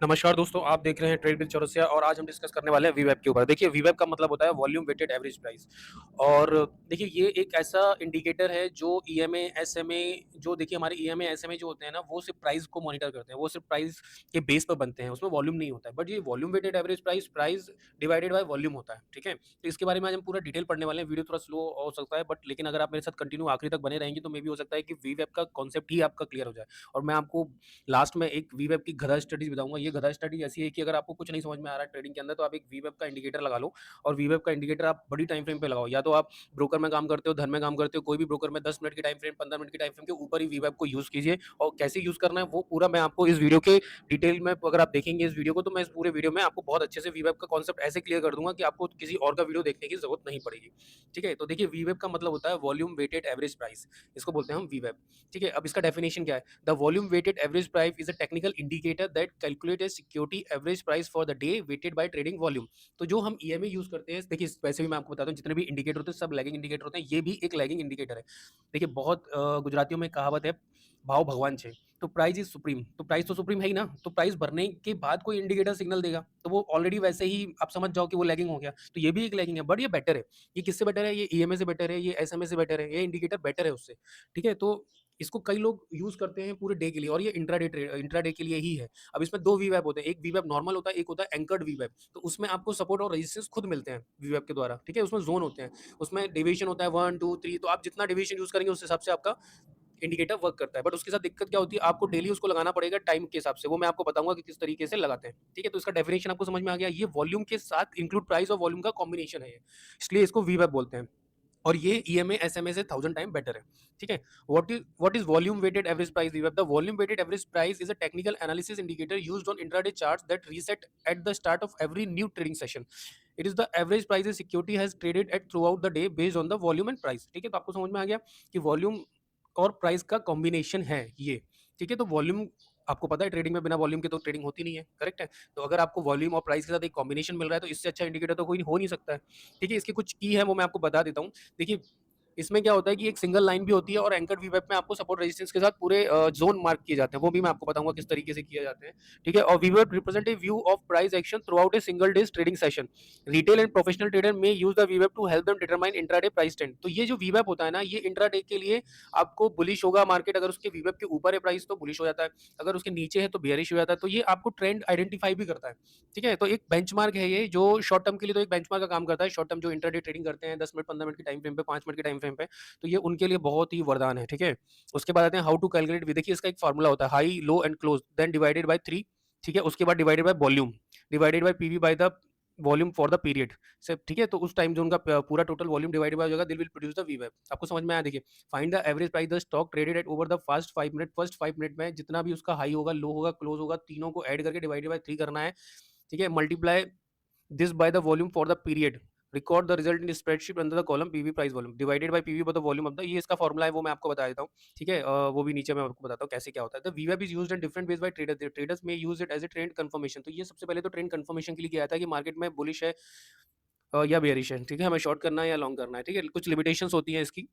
नमस्कार दोस्तों, आप देख रहे हैं ट्रेड विद चौरसिया और आज हम डिस्कस करने वाले हैं वीवेब के ऊपर। देखिए, वीवेब का मतलब होता है वॉल्यूम वेटेड एवरेज प्राइस। और देखिए, ये एक ऐसा इंडिकेटर है जो ईएमए, एसएमए, जो देखिए हमारे ईएमए, एसएमए जो होते हैं ना, वो सिर्फ प्राइस को मॉनिटर करते हैं, वो सिर्फ प्राइस के बेस पर बनते हैं, उसमें वॉल्यूम नहीं होता है। बट ये volume weighted average price, price divided by volume होता है, ठीक है? तो इसके बारे में आज हम पूरा डिटेल पढ़ने वाले हैं। वीडियो थोड़ा स्लो हो सकता है, बट लेकिन अगर आप मेरे साथ कंटिन्यू आखिरी तक बने रहेंगे तो मे बी हो सकता है कि वीवेब का कॉन्सेप्ट ही आपका क्लियर हो जाए। और मैं आपको लास्ट में एक वीवेब की गधा स्टडीज बताऊंगा। ये गधा स्टडी ऐसी है कि अगर आपको कुछ नहीं समझ में आ रहा है ट्रेडिंग के अंदर, तो आप एक वीवेब का इंडिकेटर लगा लो। और वीवेब का इंडिकेटर आप बड़ी टाइम फ्रेम पे लगाओ। या तो आप ब्रोकर में काम करते हो, धन में काम करते हो, कोई भी ब्रोकर में 10 मिनट की टाइम फ्रेम, 15 मिनट की टाइम फ्रेम के ऊपर ही वीवेब को यूज कीजिए। और कैसे यूज करना है वो पूरा मैं आपको इस वीडियो के डिटेल में, अगर आप देखेंगे इस वीडियो को, तो मैं इस पूरे वीडियो में आपको बहुत अच्छे से वीवेब का कॉन्सेप्ट ऐसे क्लियर कर दूंगा कि आपको किसी और का वीडियो देखने की जरूरत नहीं पड़ेगी। ठीक है? तो देखिए, वीवेब का मतलब होता है वॉल्यूम वेटेड एवरेज प्राइस, इसको बोलते हैं हम वीवेब। ठीक है? अब इसका डेफिनेशन क्या है? The volume weighted average price is a technical indicator that calculates a security average price for the day weighted by trading volume। तो जो हम ईएमए यूज करते हैं, देखिए वैसे भी मैं आपको बताता हूँ, जितने भी इंडिकेटर होते हैं सब लैगिंग इंडिकेटर होते हैं, ये भी एक लैगिंग इंडिकेटर है। देखिए, बहुत गुजरातियों में कहावत है, भाव भगवान छे। तो प्राइस इज सुप्रीम, तो प्राइस तो सुप्रीम है ही ना। तो प्राइस भरने के बाद कोई इंडिकेटर सिग्नल देगा तो वो ऑलरेडी वैसे ही आप समझ जाओ कि वो लैगिंग हो गया। तो ये भी एक लैगिंग है, बट ये बेटर है। ये किससे बेटर है? ये ईएमए से बेटर है, ये एसएमए से बेटर है, ये इंडिकेटर बेटर है उससे। ठीक है? तो इसको कई लोग यूज़ करते हैं पूरे डे के लिए, और ये इंट्राडे के लिए ही है। अब इसमें 2 वीवैप होते हैं, एक वीवैप नॉर्मल होता है, एक होता है एंकर्ड वीवैप। तो उसमें आपको सपोर्ट और रेजिस्टेंस खुद मिलते हैं वीवैप के द्वारा, ठीक है? उसमें ज़ोन होते हैं, उसमें डेविएशन होता है 1, 2, 3, तो आप जितना डेविएशन यूज़ करेंगे उस हिसाब से आपका इंडिकेटर वर्क करता है। बट उसके साथ दिक्कत क्या होती है? आपको डेली उसको लगाना पड़ेगा टाइम के हिसाब से, वो मैं आपको बताऊँगा कि किस तरीके से लगाते हैं, ठीक है? तो इसका डेफिनिशन आपको समझ में आ गया। ये वॉल्यूम के साथ इंक्लूड प्राइस और वॉल्यूम का कॉम्बिनेशन है ये, इसलिए इसको वीवैप बोलते हैं। और ये ईएमए एसएमए से 1000 टाइम बेटर है। ठीक है? What is volume weighted average price वीवेब? The volume weighted average price is a technical analysis indicator used on intraday charts that reset at the start of every new trading session. It is the average price security has traded at throughout the day based on the volume and price. ठीक है? तो आपको समझ में आ गया कि volume और price का कॉम्बिनेशन है ये। ठीक है? तो वॉल्यूम, आपको पता है ट्रेडिंग में बिना वॉल्यूम के तो ट्रेडिंग होती नहीं है, करेक्ट है? तो अगर आपको वॉल्यूम और प्राइस के साथ एक कॉम्बिनेशन मिल रहा है तो इससे अच्छा इंडिकेटर तो कोई हो नहीं सकता है। ठीक है? इसकी कुछ की है वो मैं आपको बता देता हूँ। देखिए, इसमें क्या होता है कि एक सिंगल लाइन भी होती है, और एंकर्ड वीवेब में आपको सपोर्ट रेजिस्टेंस के साथ पूरे जोन मार्क किए जाते हैं, वो भी मैं आपको बताऊंगा किस तरीके से किए जाते हैं। ठीक है? और वीवेब represent a view of price action throughout a single day's trading session. Retail and professional trader में यूज द वीवेब to help them determine intraday price trend. तो ये जो वीवेब होता है ना, ये इंट्राडे के लिए आपको बुलिश होगा मार्केट, अगर उसके वीवेब के ऊपर है प्राइस तो बुलिश हो जाता है, अगर उसके नीचे है तो बेयरिश हो जाता है। तो ये आपको ट्रेंड आइडेंटिफाई भी करता है। ठीक है? तो एक बेंचमार्क है ये, जो शॉर्ट टर्म के लिए तो एक बेंचमार्क का काम करता है। शॉर्ट टर्म जो इंट्राडे ट्रेडिंग करते हैं 10 मिनट, 15 मिनट की टाइम फ्रेम पे, 5 मिनट की टाइम फ्रेम पे, तो ये उनके लिए बहुत ही वरदान है। ठीक है? उसके बाद आते हैं हाउ टू कैलकुलेट। देखिए, इसका एक फार्मूला होता है, high, low and close, then divided by 3। ठीक है? उसके बाद divided by volume, divided by PV by the volume for the period से। ठीक है? तो उस टाइम जो उनका पूरा टोटल वॉल्यूम डिवाइडेड बाय हो जाएगा, दिल विल प्रोड्यूस द वीवेब। आपको समझ में आया? देखिए, find the average price the stock traded at over the first 5 minute. First 5 minute में जितना भी उसका हाई होगा, लो होगा, क्लोज होगा, तीनों को ऐड करके डिवाइडेड बाय 3 करना है। ठीक है? Multiply this by the volume for the period, record the result in spreadsheet under the column pv price volume divided by pv by the volume of the, ये इसका फॉर्मूला है, वो मैं आपको बता देता हूँ। ठीक है? वो भी नीचे मैं आपको बताता हूँ कैसे क्या होता है। The vweb is used in different ways by traders, traders may use it as a trend confirmation। तो ये सबसे पहले तो ट्रेंड कंफर्मेशन के लिए किया जाता है कि मार्केट में बुलिश है या बेयरिश है। ठीक है? हमें शॉर्ट करना है या लॉन्ग करना है। ठीक है? कुछ लिमिटेशंस होती हैं इसकी।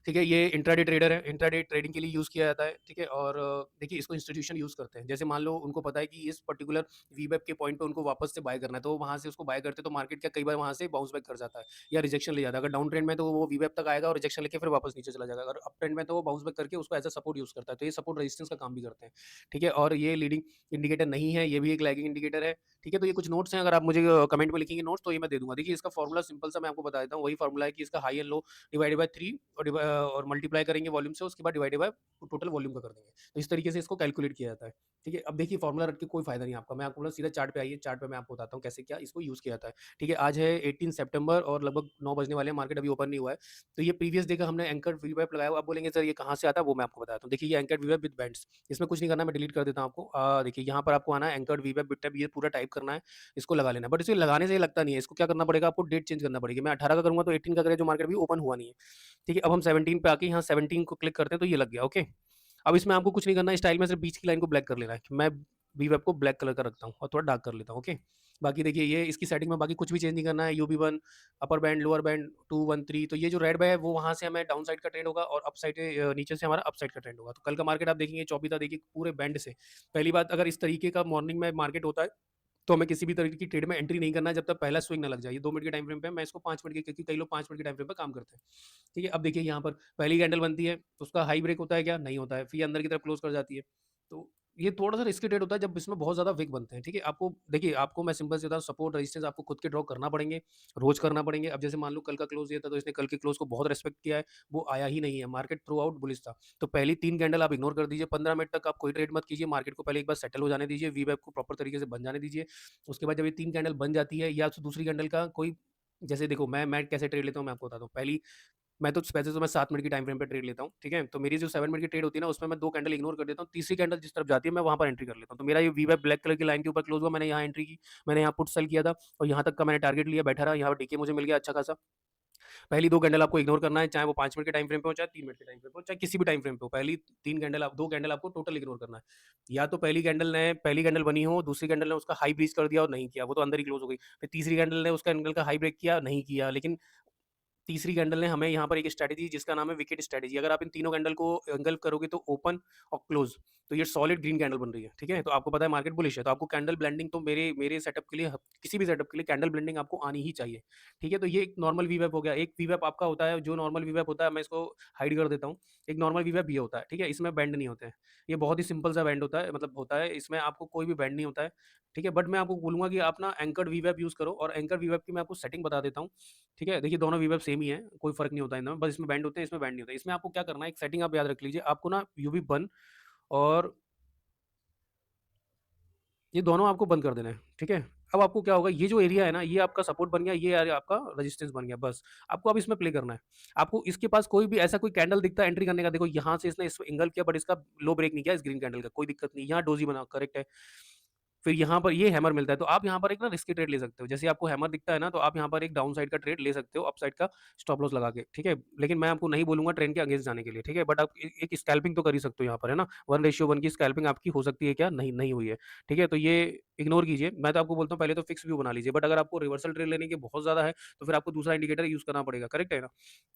ठीक है? ये इंट्राडे ट्रेडर है, इंट्राडे ट्रेडिंग के लिए यूज़ किया जाता है। ठीक है? और देखिए, इसको इंस्टीट्यूशन यूज़ करते हैं। जैसे मान लो उनको पता है कि इस पर्टिकुलर वीवेब के पॉइंट पे उनको वापस से बाय करना है, तो वहाँ से उसको बाय करते हैं, तो मार्केट क्या कई बार वहाँ से बाउंस बैक कर जाता है या रिजेक्शन ले जाता है। अगर डाउन ट्रेंड में तो वो वीवेब तक आएगा और रिजेक्शन लेके फिर वापस नीचे चला जाएगा। अगर अप ट्रेंड में तो वो बाउंस बैक करके उसको एज़ अ सपोर्ट यूज़ करता है। तो ये सपोर्ट रेजिस्टेंस का काम भी करते हैं। ठीक है? और ये लीडिंग इंडिकेटर नहीं है, ये भी एक लैगिंग इंडिकेटर है। ठीक है? तो ये कुछ नोट्स हैं, अगर आप मुझे कमेंट में लिखेंगे नोट्स तो ये मैं दे दूँगा। देखिए, इसका फॉर्मूला सिंपल सा मैं आपको बता देता हूँ। वही फॉर्मूला है कि इसका high and low divided by 3 और मल्टीप्लाई करेंगे वॉल्यूम से, उसके बाद डिवाइडेड बाय टोटल वॉल्यूम का कर देंगे। तो इस तरीके से इसको कैलकुलेट किया जाता है। ठीक है? अब देखिए, फॉर्मूला रट के कोई फायदा नहीं है आपका। मैं आपको बोला सीधा चार्ट पे आइए, चार्ट पे मैं आपको बताता हूँ कैसे क्या इसको यूज़ किया जाता है। ठीक है? आज है 18 सितंबर और लगभग 9 बजने वाले हैं, मार्केट अभी ओपन नहीं हुआ है। तो ये प्रीवियस डे का हमने एंकर्ड वीवैप लगाया हुआ। आप बोलेंगे सर ये कहाँ से आता है? वो मैं आपको बताता हूँ। देखिए, ये एंकर्ड वीवैप विद बैंड्स, इसमें कुछ नहीं करना, मैं डिलीट कर देता हूँ आपको। देखिए, यहाँ पर आपको आना है एंकर्ड वीवैप बिट टैब, ये पूरा टाइप करना है, इसको लगा लेना है। बट इसे लगाने से ये लगता नहीं है, इसको क्या करना पड़ेगा आपको, डेट चेंज करना पड़ेगी। मैं 18 का करूँगा तो 18 का करें, जो मार्केट अभी ओपन हुआ नहीं है। ठीक है? अब हम 17 पे आके यहाँ 17 को क्लिक करते हैं तो ये लग गया, ओके। अब इसमें आपको कुछ नहीं करना है, स्टाइल में सिर्फ बीच की लाइन को ब्लैक कर लेना है। मैं वीवेब को ब्लैक कलर का रखता हूँ और थोड़ा डार्क कर लेता हूँ, ओके। बाकी देखिए ये इसकी सेटिंग में बाकी कुछ भी चेंज नहीं करना है, यूबी1, अपर बैंड, लोअर बैंड, 2, 1, 3, तो ये जो रेड है वो वहाँ से हमें डाउन साइड का ट्रेंड होगा और अप साइड नीचे से हमारा अप साइड का ट्रेंड होगा। तो कल का मार्केट आप देखेंगे 24 था, देखिए पूरे बैंड से। पहली बात, अगर इस तरीके का मॉर्निंग में मार्केट होता है, तो हमें किसी भी तरीके की ट्रेड में एंट्री नहीं करना है जब तक पहला स्विंग ना लग जाए। ये 2 मिनट के टाइम फ्रेम पे है, मैं इसको 5 मिनट के, क्योंकि कई लोग 5 मिनट के टाइम फ्रेम पे काम करते हैं। ठीक है, अब देखिए यहाँ पर पहली कैंडल बनती है, उसका हाई ब्रेक होता है क्या? नहीं होता है, फिर ये अंदर की तरफ क्लोज़ कर जाती है। तो ये थोड़ा-सा रिस्की ट्रेड होता है जब इसमें बहुत ज़्यादा विक बनते हैं, ठीक है? आपको देखिए, आपको मैं सिंपल सी बताऊँ, सपोर्ट रेजिस्टेंस आपको खुद के ड्रॉ करना पड़ेंगे, रोज़ करना पड़ेंगे। अब जैसे मान लो कल का क्लोज़ ये था, तो इसने कल के क्लोज़ को बहुत रिस्पेक्ट किया है, वो आया ही नहीं है, मार्केट थ्रू आउट बुलिश था। तो पहली 3 कैंडल आप इग्नोर कर दीजिए, 15 मिनट तक आप कोई ट्रेड मत कीजिए, मार्केट को पहले एक बार सेटल हो जाने दीजिए, वी-वेब को प्रॉपर तरीके से बन जाने दीजिए। उसके बाद जब ये 3 कैंडल बन जाती है, या तो दूसरी कैंडल का कोई, जैसे देखो मैं कैसे ट्रेड लेता हूँ मैं आपको बताता हूँ। पहली, मैं तो वैसे तो मैं 7 मिनट की टाइम फ्रेम पे ट्रेड लेता हूँ, ठीक है? तो मेरी जो 7 मिनट की ट्रेड होती है ना, उसमें मैं 2 कैंडल इग्नोर कर देता हूँ, तीसरी कैंडल जिस तरफ जाती है मैं वहाँ पर एंट्री कर लेता हूँ। तो मेरा ये वी-वेब ब्लैक कलर की लाइन के ऊपर क्लोज़ हुआ, मैंने यहाँ एंट्री की, मैंने यहाँ पुट सेल किया था और यहाँ तक का मैंने टारगेट लिया, बैठा रहा, यहाँ पर डीके मुझे मिल गया अच्छा खासा। पहली 2 कैंडल आपको इग्नोर करना है, चाहे वो 5 मिनट के टाइम फ्रेम पे हो, चाहे 3 मिनट के टाइम फ्रेम पे हो, चाहे किसी भी टाइम फ्रेम पे हो। पहली 3 कैंडल, आप 2 कैंडल आपको टोटल इग्नोर करना है। या तो पहली कैंडल बनी हो, दूसरी कैंडल ने उसका हाई ब्रीच कर दिया और नहीं किया, वो तो अंदर ही क्लोज़ हो गई। फिर तीसरी कैंडल ने उस कैंडल का हाई ब्रेक किया, नहीं किया, लेकिन तीसरी कैंडल ने हमें यहाँ पर एक स्ट्रैटेजी जिसका नाम है विकेट स्ट्रैटेजी। अगर आप इन तीनों कैंडल को एंगल्फ करोगे तो ओपन और क्लोज, तो ये सॉलिड ग्रीन कैंडल बन रही है, ठीक है? तो आपको पता है मार्केट बुलिश है, तो आपको कैंडल ब्लेंडिंग तो मेरे मेरे सेटअप के लिए किसी भी सेटअप के लिए कैंडल ब्लेंडिंग आपको आनी ही चाहिए, ठीक है? तो ये एक नॉर्मल वीवेप हो गया। एक वीवेप आपका होता है, जो नॉर्मल वीवेप होता है, मैं इसको हाइड कर देता हूँ। एक नॉर्मल वीवेप ये होता है, ठीक है? इसमें बैंड नहीं होते हैं। ये बहुत ही सिंपल सा बैंड होता है, मतलब होता है, इसमें आपको कोई भी बैंड नहीं होता है, ठीक है? बट मैं आपको बोलूँगा कि आप ना एंकर्ड वीवेप यूज़ करो, और एंकर वीवेप की मैं आपको सेटिंग बता देता हूँ। ठीक है? देखिए दोनों वीवेब सेम ही है, कोई फ़र्क नहीं होता है इनमें, बस इसमें बैंड होते हैं, इसमें बैंड नहीं होता है। इसमें आपको क्या करना है, एक सेटिंग आप याद रख लीजिए, आपको ना यूवी बंद और ये दोनों आपको बंद कर देना है, ठीक है? अब आपको क्या होगा, ये जो एरिया है ना, ये आपका सपोर्ट बन गया, ये एरिया आपका रेजिस्टेंस बन गया, बस। आपको अब इसमें प्ले करना है। आपको इसके पास कोई भी ऐसा कोई कैंडल दिखता है एंट्री करने का, देखो यहाँ से इसने इस एंगल किया, बट इसका लो ब्रेक नहीं किया इस ग्रीन कैंडल का, कोई दिक्कत नहीं। यहाँ डोजी बना, करेक्ट है। फिर यहाँ पर ये हैमर मिलता है, तो आप यहाँ पर एक ना रिस्की ट्रेड ले सकते हो। जैसे आपको हैमर दिखता है ना, तो आप यहाँ पर एक डाउन साइड का ट्रेड ले सकते हो, अप साइड का स्टॉप लॉस लगा के, ठीक है? लेकिन मैं आपको नहीं बोलूँगा ट्रेंड के अगेंस्ट जाने के लिए, ठीक है? बट आप एक स्कैल्पिंग तो कर ही सकते हो यहाँ पर, है ना? 1:1 की स्कैल्पिंग आपकी हो सकती है क्या? नहीं, नहीं हुई है, ठीक है? तो ये इग्नोर कीजिए। मैं तो आपको बोलता हूँ पहले तो फिक्स व्यू बना लीजिए, बट अगर आपको रिवर्सल ट्रेड लेने की बहुत ज़्यादा है, तो फिर आपको दूसरा इंडिकेटर यूज़ करना पड़ेगा, करेक्ट है ना?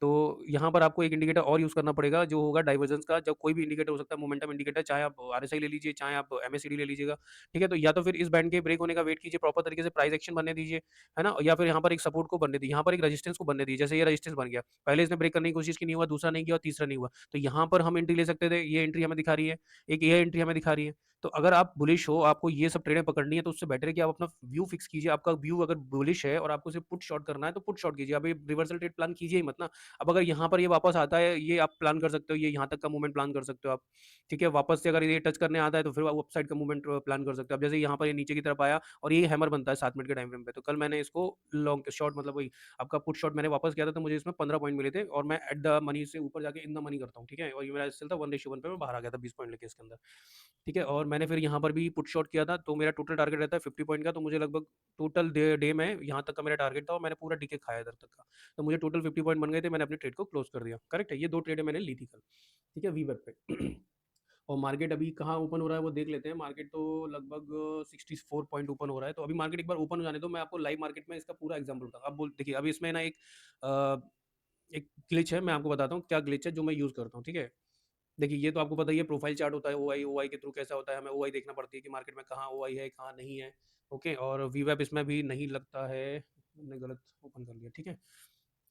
तो यहाँ पर आपको एक इंडिकेटर और यूज़ करना पड़ेगा, जो होगा डाइवर्जेंस का। जब कोई भी इंडिकेटर हो सकता है, मोमेंटम इंडिकेटर, चाहे आप आरएसआई ले लीजिए, चाहे आप एमएसीडी ले लीजिएगा, ठीक है? तो या तो फिर इस बैंड के ब्रेक होने का वेट कीजिए, प्रॉपर तरीके से प्राइस एक्शन बनने दीजिए, है ना? या फिर यहाँ पर एक सपोर्ट को बनने दीजिए, यहाँ पर एक रेजिस्टेंस को बनने दीजिए। जैसे ये रेजिस्टेंस बन गया, पहले इसने ब्रेक करने की कोशिश की, नहीं हुआ, दूसरा नहीं किया और तीसरा नहीं हुआ। तो यहाँ पर हम एंट्री ले सकते थे, ये एंट्री हमें दिखा रही है, एक ये एंट्री हमें दिखा रही है। तो अगर आप बुलिश हो, आपको ये सब ट्रेडें पकड़नी है, तो उससे बेटर है कि आप अपना व्यू फिक्स कीजिए। आपका व्यू अगर बुलिश है और आपको सिर्फ पुट शॉर्ट करना है, तो पुट शॉर्ट कीजिए। आप ये रिवर्सल ट्रेड प्लान कीजिए ही मत ना। अब अगर यहाँ पर ये वापस आता है, ये आप प्लान कर सकते हो, ये यहाँ तक का मूवमेंट प्लान कर सकते हो आप, ठीक है? वापस से अगर ये टच करने आता है, तो फिर आप अपसाइड का मूवमेंट प्लान कर सकते हो। अब जैसे यहाँ पर ये नीचे की तरफ आया और ये हैमर बनता है 7 मिनट के टाइम फ्रेम पे, तो कल मैंने इसको लॉन्ग शॉर्ट, मतलब वही आपका पुट शॉट मैंने वापस किया था, तो मुझे इसमें 15 पॉइंट मिले थे, और मैं एट द मनी से ऊपर जाके इन द मनी करता हूँ, ठीक है? और ये मेरा चल था 1:1 पे, मैं बाहर आ गया था 20 पॉइंट लेके इसके अंदर, ठीक है? और मैंने फिर यहाँ पर भी पुट शॉट किया था, तो मेरा टोटल टारगेट रहता है 50 पॉइंट का, तो मुझे लगभग टोटल डे में यहाँ तक का मेरा टारगेट था, और मैंने पूरा डीके खाया इधर तक का। तो मुझे टोटल 50 पॉइंट बन गए थे, मैंने अपनी ट्रेड को क्लोज़ कर दिया, करेक्ट है? ये 2 ट्रेडें मैंने ली थी कल, ठीक है? वीवेब पे। और मार्केट अभी कहाँ ओपन हो रहा है वो देख लेते हैं। मार्केट तो लगभग 64 पॉइंट ओपन हो रहा है, तो अभी मार्केट एक बार ओपन हो जाने दो, मैं आपको लाइव मार्केट में इसका पूरा एग्जांपल बताऊँ। अब बोल देखिए, अभी इसमें ना अ, एक ग्लिच है, मैं आपको बताता हूँ क्या ग्लिच है जो मैं यूज़ करता हूँ, ठीक है? देखिए, ये तो आपको पता ही है, प्रोफाइल चार्ट होता है, ओआई के थ्रू कैसा होता है, हमें ओआई देखना पड़ती है कि मार्केट में कहाँ ओआई है, कहाँ नहीं है, ओके? और वीवैप इसमें भी नहीं लगता है, मैंने गलत ओपन कर लिया, ठीक है?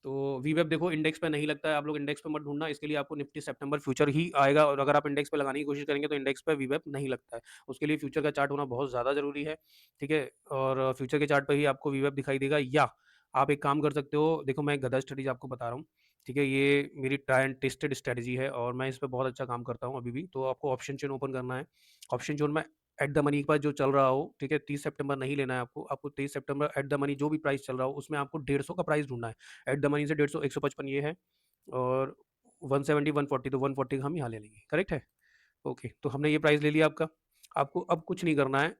तो वीवेब देखो इंडेक्स पे नहीं लगता है, आप लोग इंडेक्स पे मत ढूँढना, इसके लिए आपको निफ्टी सितंबर फ्यूचर ही आएगा, और अगर आप इंडेक्स पे लगाने की कोशिश करेंगे तो इंडेक्स पे वीवेब नहीं लगता है। उसके लिए फ्यूचर का चार्ट होना बहुत ज़्यादा ज़रूरी है, ठीक है? और फ्यूचर के चार्ट पे ही आपको वीवेब दिखाई देगा, या आप एक काम कर सकते हो, देखो मैं गधा स्ट्रैटेजी आपको बता रहा हूँ, ठीक है? ये मेरी ट्राई एंड टेस्टेड स्ट्रैटेजी है और मैं इस पे बहुत अच्छा काम करता हूँ अभी भी। तो आपको ऑप्शन चेन ओपन करना है, ऑप्शन चेन में एट द मनी के पास जो चल रहा हो, ठीक है? 30 सितंबर नहीं लेना है आपको, आपको 23 सितंबर एट द मनी जो भी प्राइस चल रहा हो, उसमें आपको 150 का प्राइस ढूँढना है। एट द मनी से 150 155 ये है, और 170 140, तो 140 का हम यहाँ ले लेंगे, करेक्ट है? ओके, तो हमने ये प्राइस ले लिया आपका। आपको अब कुछ नहीं करना है,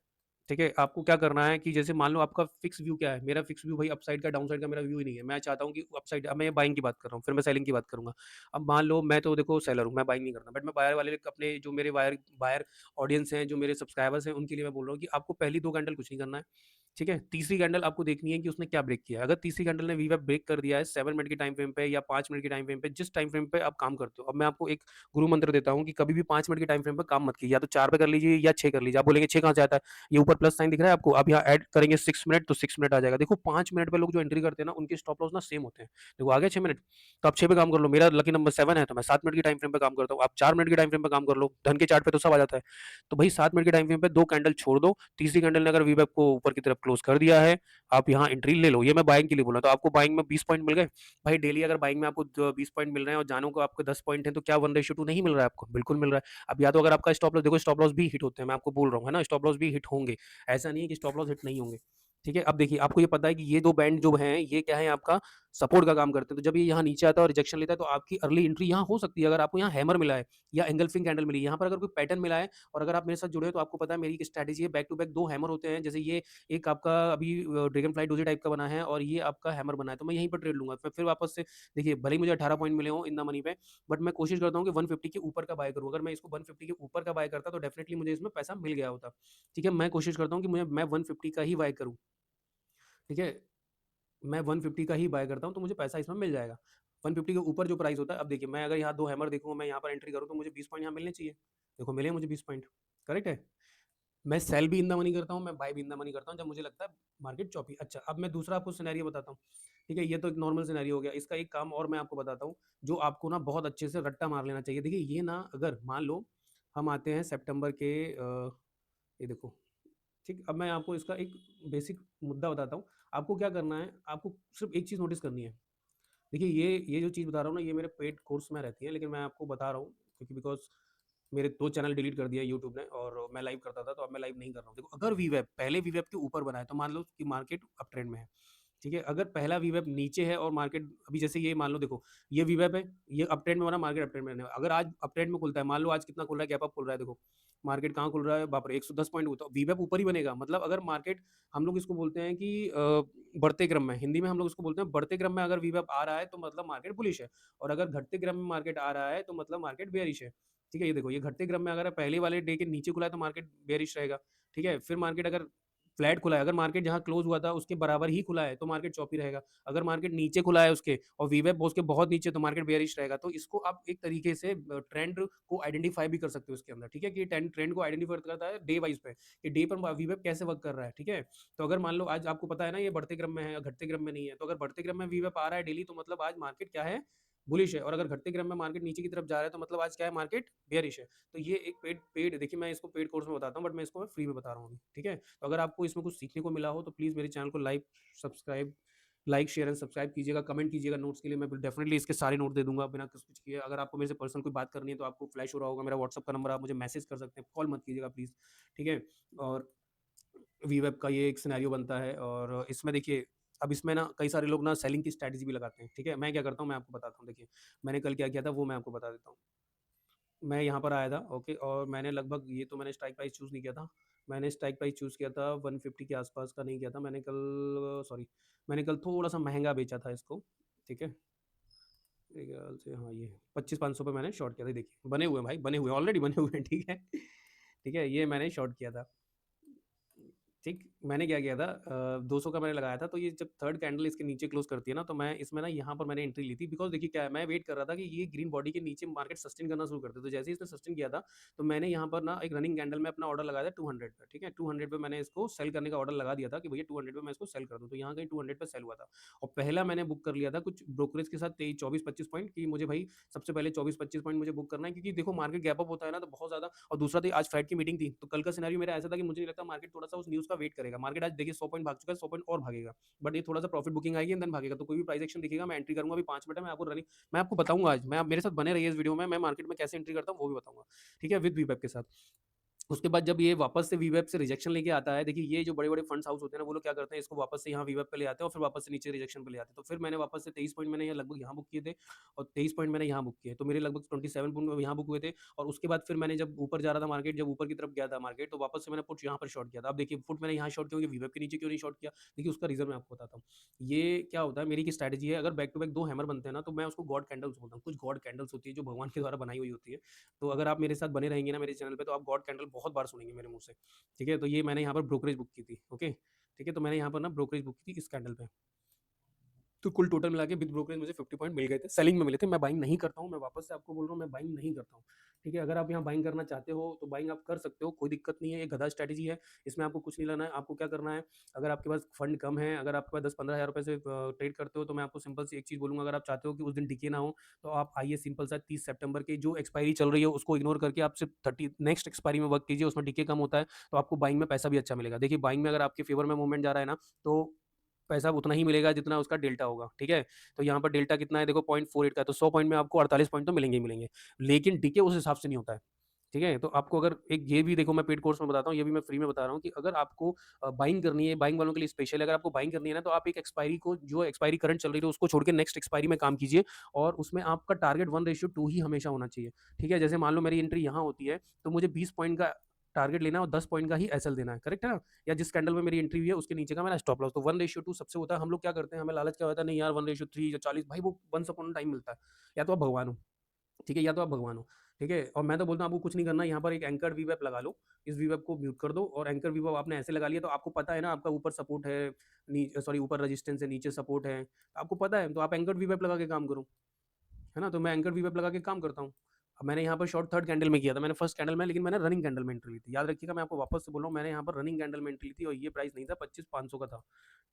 ठीक है? आपको क्या करना है कि जैसे मान लो आपका फिक्स व्यू क्या है? मेरा फिक्स व्यू भाई अपसाइड का, डाउनसाइड का मेरा व्यू ही नहीं है। मैं चाहता हूँ कि अपसाइड, अब मैं बाइंग की बात कर रहा हूँ, फिर मैं सेलिंग की बात करूँगा। अब मान लो मैं तो देखो सेलर हूँ, मैं बाइंग नहीं करता, बट मैं बायर वाले अपने जो मेरे बायर बायर ऑडियंस हैं, जो मेरे सब्सक्राइबर्स हैं, उनके लिए मैं बोल रहा हूँ कि आपको पहली 2 कैंडल कुछ नहीं करना है। ठीक है? तीसरी कैंडल आपको देखनी है कि उसने क्या ब्रेक किया है। अगर तीसरी कैंडल ने वीवैप ब्रेक कर दिया है 7 मिनट के टाइम फ्रेम पे या 5 मिनट के टाइम फ्रेम पे, जिस टाइम फ्रेम पे आप काम करते हो। अब मैं आपको एक गुरु मंत्र देता हूँ कि कभी भी 5 मिनट के टाइम फ्रेम पे काम मत कीजिए। या तो 4 पे कर लीजिए या 6 कर लीजिए। आप बोलेंगे 6 कहाँ से आता है? ये ऊपर प्लस साइन दिख रहा है आपको? आप यहाँ ऐड करेंगे 6 मिनट तो 6 मिनट आ जाएगा। देखो 5 मिनट पे लोग जो एंट्री करते हैं ना, उनके स्टॉप लॉस ना सेम होते हैं। देखो आ गया 6 मिनट, तो आप 6 पे काम कर लो। मेरा लकी नंबर 7 है तो मैं 7 मिनट के टाइम फ्रेम पे काम करता हूँ। आप 4 मिनट के टाइम फ्रेम पे काम कर लो। धन के चार्ट पे तो सब आ जाता है। तो भाई 7 मिनट के टाइम फ्रेम पे 2 कैंडल छोड़ दो। तीसरी कैंडल ने अगर वीवैप को ऊपर की तरफ क्लोज कर दिया है, आप यहाँ एंट्री ले लो। ये मैं बाइंग के लिए बोल रहा हूँ। तो आपको बाइंग में 20 पॉइंट मिल गए। भाई डेली अगर बाइंग में आपको 20 पॉइंट मिल रहे हैं और जानों को आपको 10 पॉइंट है, तो क्या 1:2 नहीं मिल रहा है आपको? बिल्कुल मिल रहा है। अब या तो अगर आपका स्टॉप लॉस, देखो स्टॉप लॉस भी हिट होते हैं, मैं आपको बोल रहा हूँ, है ना? स्टॉप लॉस भी हिट होंगे। ऐसा नहीं है कि स्टॉप लॉस हिट नहीं होंगे। ठीक है? अब देखिए आपको ये पता है कि ये 2 बैंड जो हैं, ये क्या है आपका सपोर्ट का काम करते हैं। तो जब ये यहाँ नीचे आता है और रिजेक्शन लेता है, तो आपकी अर्ली एंट्री यहाँ हो सकती है। अगर आपको यहाँ हैमर मिला है या एंगल्फिंग कैंडल मिली है, यहाँ पर अगर कोई पैटर्न मिला है और अगर आप मेरे साथ जुड़े हो, तो आपको पता है मेरी एक स्ट्रैटेजी है, बैक टू बैक 2 हैमर होते हैं। जैसे ये एक आपका अभी ड्रैगन फ्लाई डोजी टाइप का बना है और ये आपका हैमर बना है, तो मैं यहीं पर ट्रेड लूँगा। फिर वापस से देखिए, भले ही मुझे 18 पॉइंट मिले हों इन द मनी पे, बट मैं कोशिश करता हूँ कि 150 के ऊपर का बाय करूँ। अगर मैं इसको 150 के ऊपर का बाय करता, तो डेफिनिटली मुझे इसमें पैसा मिल गया होता। ठीक है? मैं कोशिश करता हूँ कि मैं 150 का ही बाय करूँ। ठीक है? मैं 150 का ही बाय करता हूँ, तो मुझे पैसा इसमें मिल जाएगा। 150 के ऊपर जो प्राइस होता है, अब देखिए मैं अगर यहाँ 2 हैमर देखूँ, मैं यहाँ पर एंट्री करूँ, तो मुझे 20 पॉइंट यहाँ मिलने चाहिए। देखो मिले मुझे 20 पॉइंट, करेक्ट है? मैं सेल भी इन द मनी करता हूँ, मैं बाय भी इन द मनी करता हूँ जब मुझे लगता है मार्केट चौपी। अच्छा, अब मैं दूसरा आपको सिनेरियो बताता हूँ। ठीक है? ये तो एक नॉर्मल सिनेरियो हो गया। इसका एक काम और मैं आपको बताता हूँ, जो आपको ना बहुत अच्छे से रट्टा मार लेना चाहिए। देखिए ये ना, अगर मान लो हम आते हैं सितंबर के ये देखो, ठीक, अब मैं आपको इसका एक बेसिक मुद्दा बताता हूँ। आपको क्या करना है, आपको सिर्फ़ एक चीज़ नोटिस करनी है। देखिए ये जो चीज़ बता रहा हूँ ना, ये मेरे पेड कोर्स में रहती है, लेकिन मैं आपको बता रहा हूँ क्योंकि बिकॉज़ मेरे 2 चैनल डिलीट कर दिया यूट्यूब ने और मैं लाइव करता था, तो अब मैं लाइव नहीं कर रहा हूँ। देखो अगर वीवैप पहले वीवैप के ऊपर बना है, तो मान लो कि मार्केट अप ट्रेंड में है। ठीक है? अगर पहला वीवैप नीचे है और मार्केट अभी जैसे ये मान लो, देखो ये वीवैप है, ये अप ट्रेंड में बना, मार्केट अप ट्रेंड में है। अगर आज अप ट्रेंड में खुलता है, मान लो आज कितना खुल रहा है, गैप अप खुल रहा है, देखो मार्केट कहाँ खुल रहा है, बाप रे! 110 पॉइंट होता है, वीवैप ऊपर ही बनेगा। मतलब अगर मार्केट, हम लोग इसको बोलते हैं कि बढ़ते क्रम में, हिंदी में हम लोग इसको बोलते हैं बढ़ते क्रम में अगर वीवैप आ रहा है, तो मतलब मार्केट बुलिश है और अगर घटते क्रम में मार्केट आ रहा है, तो मतलब मार्केट बेयरिश है। ठीक है? ये देखो, ये घटते क्रम में अगर पहले वाले डे के नीचे खुला है, तो मार्केट बेयरिश रहेगा। ठीक है? फिर मार्केट अगर फ्लैट खुला है, अगर मार्केट जहाँ क्लोज़ हुआ था उसके बराबर ही खुला है, तो मार्केट चौपी रहेगा। अगर मार्केट नीचे खुला है उसके और वीवैप उसके बहुत नीचे, तो मार्केट बेयरिश रहेगा। तो इसको आप एक तरीके से ट्रेंड को आइडेंटिफ़ाई भी कर सकते हो इसके अंदर, ठीक है? कि ट्रेंड ट्रेंड को आइडेंटिफ़ाई करता है डे वाइज़ पे, कि डे पर वीवैप कैसे वर्क कर रहा है, ठीक है? तो अगर मान लो आज आपको पता है ना ये बढ़ते क्रम में है या घटते क्रम में नहीं है, तो अगर बढ़ते क्रम में वीवैप आ रहा है डेली, तो मतलब आज मार्केट क्या है? बुलिश है और अगर घटते क्रम में मार्केट नीचे की तरफ जा रहा है, तो मतलब आज क्या है? मार्केट बेयरिश है। तो ये एक पेड पेड देखिए, मैं इसको पेड कोर्स में बताता हूँ, बट मैं इसको मैं फ्री में बता रहा हूँ अभी, ठीक है? तो अगर आपको इसमें कुछ सीखने को मिला हो, तो प्लीज़ मेरे चैनल को लाइक, शेयर एंड सब्सक्राइब कीजिएगा, कमेंट कीजिएगा नोट्स के लिए, मैं डेफिनिटली इसके सारे नोट दे दूँगा बिना कुछ किए। अगर आपको मेरे से पर्सनल कोई बात करनी है, तो आपको फ्लैश हो रहा होगा मेरा व्हाट्सएप का नंबर, आप मुझे मैसेज कर सकते हैं, कॉल मत कीजिएगा प्लीज़, ठीक है? और वीवेब का ये एक सिनेरियो बनता है और इसमें देखिए, अब इसमें ना कई सारे लोग ना सेलिंग की स्ट्रैटेजी भी लगाते हैं, ठीक है? मैं क्या करता हूँ, मैं आपको बताता हूँ, देखिए, मैंने कल क्या किया था, वो मैं आपको बता देता हूँ। मैं यहाँ पर आया था, ओके, और मैंने लगभग, ये तो मैंने स्ट्राइक प्राइस चूज़ नहीं किया था। मैंने स्ट्राइक प्राइस चूज़ किया था 150 के आसपास का नहीं किया था। मैंने कल थोड़ा-सा महँगा बेचा था इसको, ठीक है? मेरे ख्याल से हाँ, ये 25-500 पे मैंने शॉर्ट किया था, देखिए, बने हुए हैं भाई, बने हुए हैं, ऑलरेडी बने हुए हैं, ठीक है? ठीक है? ये मैंने शॉर्ट किया था। ठीक, मैंने क्या किया था, 200 का मैंने लगाया था, तो ये जब थर्ड कैंडल इसके नीचे क्लोज़ करती है ना, तो मैं इसमें ना यहाँ पर मैंने एंट्री ली थी, बिकॉज़ देखिए क्या है, मैं वेट कर रहा था कि ये ग्रीन बॉडी के नीचे मार्केट सस्टेन करना शुरू कर दे। तो जैसे ही इसने सस्टेन किया था, तो मैंने यहाँ पर ना एक रनिंग कैंडल में अपना ऑर्डर लगाया था 200 पे, ठीक है? 200 पे मैंने इसको सेल करने का ऑर्डर लगा दिया था कि भैया 200 पे मैं इसको सेल कर दूँ, तो यहाँ कहीं 200 पे सेल हुआ था। और पहला मैंने बुक कर लिया था कुछ ब्रोकरेज के साथ 23 24-25 पॉइंट, कि मुझे भाई सबसे पहले 24-25 पॉइंट मुझे बुक करना है, क्योंकि देखो मार्केट गैप अप होता है ना, तो बहुत ज़्यादा। और दूसरा तो आज फेड की मीटिंग थी, तो कल का सिनेरियो मेरा ऐसा था कि मुझे नहीं लगता मार्केट थोड़ा-सा उस न्यूज़ का वेट करेगा। मार्केट आज देखिए 100 पॉइंट भाग चुका है, 100 पॉइंट और भागेगा। बट ये थोड़ा-सा प्रॉफिट बुकिंग आएगी एंड देन भागेगा। तो कोई भी प्राइस एक्शन दिखेगा, मैं एंट्री करूँगा। अभी 5 मिनट है, मैं आपको बताऊँगा आज। मैं आप मेरे साथ बने रहिए इस वीडियो में, मैं मार्केट में कैसे एंट्री करता हूँ वो भी बताऊँगा। ठीक है? विद वीवैप के साथ। उसके बाद जब ये वापस से वीवेब से रिजेक्शन लेके आता है, देखिए ये जो बड़े-बड़े फंड्स हाउस होते हैं ना, वो लोग क्या करते हैं, इसको वापस से यहाँ वीवेब पे ले आते हैं और फिर वापस से नीचे रिजेक्शन पे ले आते हैं। तो फिर मैंने वापस से 23 पॉइंट मैंने ये लगभग यहाँ बुक किए थे और 23 पॉइंट मैंने यहाँ बुक किए। तो मेरे लगभग 27 पॉइंट यहाँ बुक हुए थे और उसके बाद फिर मैंने जब ऊपर जा रहा था मार्केट, जब ऊपर की तरफ गया था मार्केट, तो वापस से मैंने पुट यहाँ पर शॉर्ट किया था। अब देखिए पुट मैंने यहाँ शॉर्ट क्यों किया, वीवेब के नीचे क्यों नहीं शॉर्ट किया? देखिए उसका रीज़न मैं आपको बताता हूँ। ये क्या होता है, मेरी एक स्ट्रैटेजी है, अगर बैक टू बैक 2 हैमर बनते हैं ना, तो मैं उसको गॉड कैंडल्स बोलता हूँ। कुछ गॉड कैंडल्स होती है जो भगवान के द्वारा बनाई हुई होती है। तो अगर आप मेरे साथ बने रहेंगे ना मेरे चैनल पे, तो आप गॉड कैंडल बहुत बार सुनेंगे मेरे मुँह से। ठीक है? तो ये मैंने यहाँ पर ब्रोकरेज बुक की थी, ओके? ठीक है? तो मैंने यहाँ पर ना ब्रोकरेज बुक की थी इस कैंडल पे। तो कुल टोटल मिला के विद ब्रोकरेज मुझे 50 पॉइंट मिल गए थे, सेलिंग में मिले थे। मैं बाइंग नहीं करता हूँ, मैं वापस से आपको बोल रहा हूँ, मैं बाइंग नहीं करता हूँ, ठीक है? अगर आप यहाँ बाइंग करना चाहते हो तो बाइंग आप कर सकते हो, कोई दिक्कत नहीं है। ये गधा स्ट्रैटेजी है, इसमें आपको कुछ नहीं लेना है। आपको क्या करना है, अगर आपके पास फंड कम है, अगर आपके पास 10-15 हज़ार रुपए से ट्रेड करते हो, तो मैं आपको सिंपल सी एक चीज़ बोलूँगा, अगर आप चाहते हो कि उस दिन डिके ना हो, तो आप आइए सिंपल सा 30 सितंबर की जो एक्सपायरी चल रही है उसको इग्नोर करके आप सिर्फ 30 नेक्स्ट एक्सपायरी में वर्क कीजिए, उसमें डिके कम होता है, तो आपको बाइंग में पैसा भी अच्छा मिलेगा। देखिए बाइंग में अगर आपके फेवर में मूवमेंट जा रहा है ना, तो पैसा उतना ही मिलेगा जितना उसका डेल्टा होगा, ठीक है? तो यहाँ पर डेल्टा कितना है देखो 0.48 का है, तो 100 पॉइंट में आपको 48 पॉइंट तो मिलेंगे ही मिलेंगे। लेकिन डीके उस हिसाब से नहीं होता है, ठीक है? तो आपको अगर एक ये भी देखो मैं पेड कोर्स में बताता हूँ, ये भी मैं फ्री में बता रहा हूँ कि अगर आपको बाइंग करनी है, बाइंग वालों के लिए स्पेशल है, अगर आपको बाइंग करनी है ना, तो आप एक एक्सपायरी को जो एक्सपायरी करंट चल रही है उसको छोड़ के नेक्स्ट एक्सपायरी में काम कीजिए और उसमें आपका टारगेट 1:2 ही हमेशा होना चाहिए, ठीक है? जैसे मान लो मेरी एंट्री यहाँ होती है, तो मुझे 20 पॉइंट का टारगेट लेना है और 10 पॉइंट का ही एसएल देना है, करेक्ट है ना? या जिस कैंडल में मेरी एंट्री हुई है उसके नीचे का मेरा स्टॉप लॉस, तो 1:2 सबसे होता है। हम लोग क्या करते हैं, हमें लालच क्या होता है, नहीं यार 1:3 या 40, भाई वो वंस अपॉन अ टाइम मिलता है, या तो आप भगवान हो, ठीक है? या तो आप भगवान हो, ठीक है? और मैं तो बोलता हूँ आपको कुछ नहीं करना, यहाँ पर एक एंकर वीवेप लगा लो, इस वीवेप को म्यूट कर दो और एंकर वीवेप आपने ऐसे लगा लिया तो आपको पता है ना आपका ऊपर सपोर्ट है, सॉरी ऊपर रेजिस्टेंस है, नीचे सपोर्ट है, आपको पता है, तो आप एंकर वीवेप लगा के काम करो, है ना? तो मैं एंकर वीवेप लगा के काम करता हूँ। अब मैंने यहाँ पर शॉर्ट थर्ड कैंडल में किया था, मैंने फर्स्ट कैंडल में, लेकिन मैंने रनिंग कैंडल में एंट्री ली थी। याद रखिएगा मैं आपको वापस से बोल रहा हूँ, मैंने यहाँ पर रनिंग कैंडल में एंट्री ली थी और ये प्राइस नहीं था, 25,500 का था,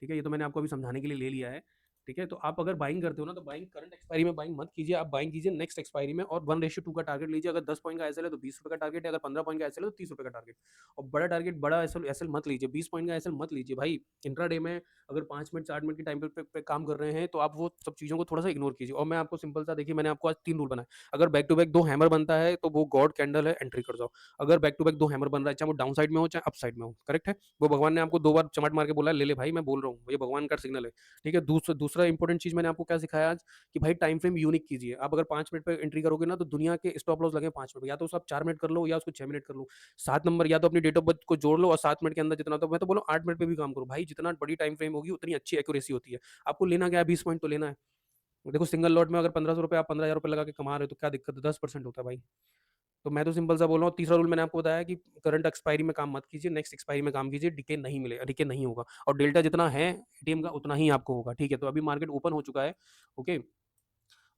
ठीक है? ये तो मैंने आपको अभी समझाने के लिए ले लिया है, ठीक है? तो आप अगर बाइंग करते हो ना, तो बाइंग करंट एक्सपायरी में बाइंग मत कीजिए, आप बाइंग कीजिए नेक्स्ट एक्सपायरी में और 1:2 का टारगेट लीजिए। अगर 10 पॉइंट का एसएल है तो ₹20 का टारगेट है, अगर 15 पॉइंट का एसएल है तो ₹30 का टारगेट। और बड़ा टारगेट, बड़ा एसएल एसएल मत लीजिए, 20 पॉइंट का एसएल मत लीजिए भाई। इंट्राडे में अगर 5 मिनट 8 मिनट की टाइम पे काम कर रहे हैं, तो आप वो सब चीज़ों को थोड़ा सा इग्नोर कीजिए। और मैं आपको सिंपल सा देखिए, मैंने आपको आज 3 रूल बनाए। अगर बैक टू बैक 2 हैमर बनता है तो वो गॉड कैंडल है, एंट्री कर जाओ। अगर बैक टू बैक 2 हैमर बन रहा है, चाहे वो डाउन साइड में हो चाहे अप साइड में हो, करेक्ट है? वो भगवान ने आपको 2 बार चमाट मार के बोला है, ले ले भाई मैं बोल रहा हूँ, ये भगवान का सिग्नल है, ठीक है? दूसरा दूसरा इंपॉर्टेंट चीज़ मैंने आपको क्या सिखाया आज, कि भाई टाइम फ्रेम यूनिक कीजिए। आप अगर 5 मिनट पे एंट्री करोगे ना, तो दुनिया के स्टॉप लॉस लगे 5 मिनट, या तो उसको आप 4 मिनट कर लो या उसको 6 मिनट कर लो। 7 नंबर या तो अपनी डेट ऑफ बर्थ को जोड़ लो और 7 मिनट के अंदर जितना, तो मैं तो बोलूँ 8 मिनट पे भी काम करो। भाई जितना बड़ी टाइम फ्रेम होगी उतनी अच्छी एक्यूरेसी होती है। आपको लेना क्या है, 20 पॉइंट तो लेना है। देखो सिंगल लॉट में अगर ₹1500 आप ₹15,000 लगा के कमा रहे हो तो क्या दिक्कत है, 10% होता है भाई। तो मैं तो सिंपल सा बोल रहा हूँ, तीसरा रूल मैंने आपको बताया कि करंट एक्सपायरी में काम मत कीजिए, नेक्स्ट एक्सपायरी में काम कीजिए, डिके नहीं मिलेगा, डिके नहीं होगा और डेल्टा जितना है एटीएम का उतना ही आपको होगा, ठीक है? तो अभी मार्केट ओपन हो चुका है, ओके?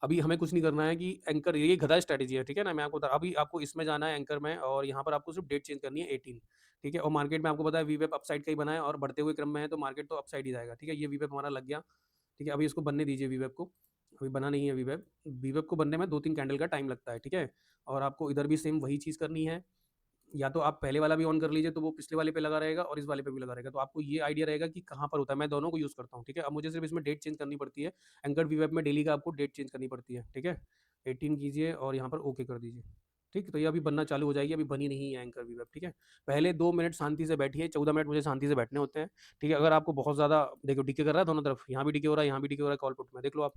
अभी हमें कुछ नहीं करना है कि एंकर, ये गधा स्ट्रैटेजी है, ठीक है ना? मैं आपको बता, अभी आपको इसमें जाना है एंकर में और यहाँ पर आपको सिर्फ डेट चेंज करनी है 18, ठीक है? और मार्केट में आपको पता है वीवेप अपसाइड का ही बना है और बढ़ते हुए क्रम में है, तो मार्केट तो अपसाइड ही जाएगा, ठीक है? ये वीवेप हमारा लग गया, ठीक है? अभी इसको बनने दीजिए वीवेप को, अभी बना नहीं है वीवेप। वीवेप को बनने में 2-3 कैंडल का टाइम लगता है, ठीक है? और आपको इधर भी सेम वही चीज़ करनी है, या तो आप पहले वाला भी ऑन कर लीजिए तो वो पिछले वाले पे लगा रहेगा और इस वाले पे भी लगा रहेगा, तो आपको ये आइडिया रहेगा कि कहाँ पर होता है। मैं दोनों को यूज़ करता हूँ, ठीक है? अब मुझे सिर्फ इसमें डेट चेंज करनी पड़ती है, एंकर वीवेप में डेली का आपको डेट चेंज करनी पड़ती है, ठीक है? 18 कीजिए और यहाँ पर ओके कर दीजिए, ठीक? तो ये अभी बनना चालू हो जाएगी, अभी बनी नहीं है एंकर वीवेप, ठीक है? पहले 2 मिनट शांति से बैठिए, 14 मिनट मुझे शांति से बैठने होते हैं, ठीक है? अगर आपको बहुत ज़्यादा देखो डिके कर रहा है दोनों तरफ, यहाँ भी डिके हो रहा है, यहाँ भी डिके हो रहा है कॉल पुट में, देख लो आप।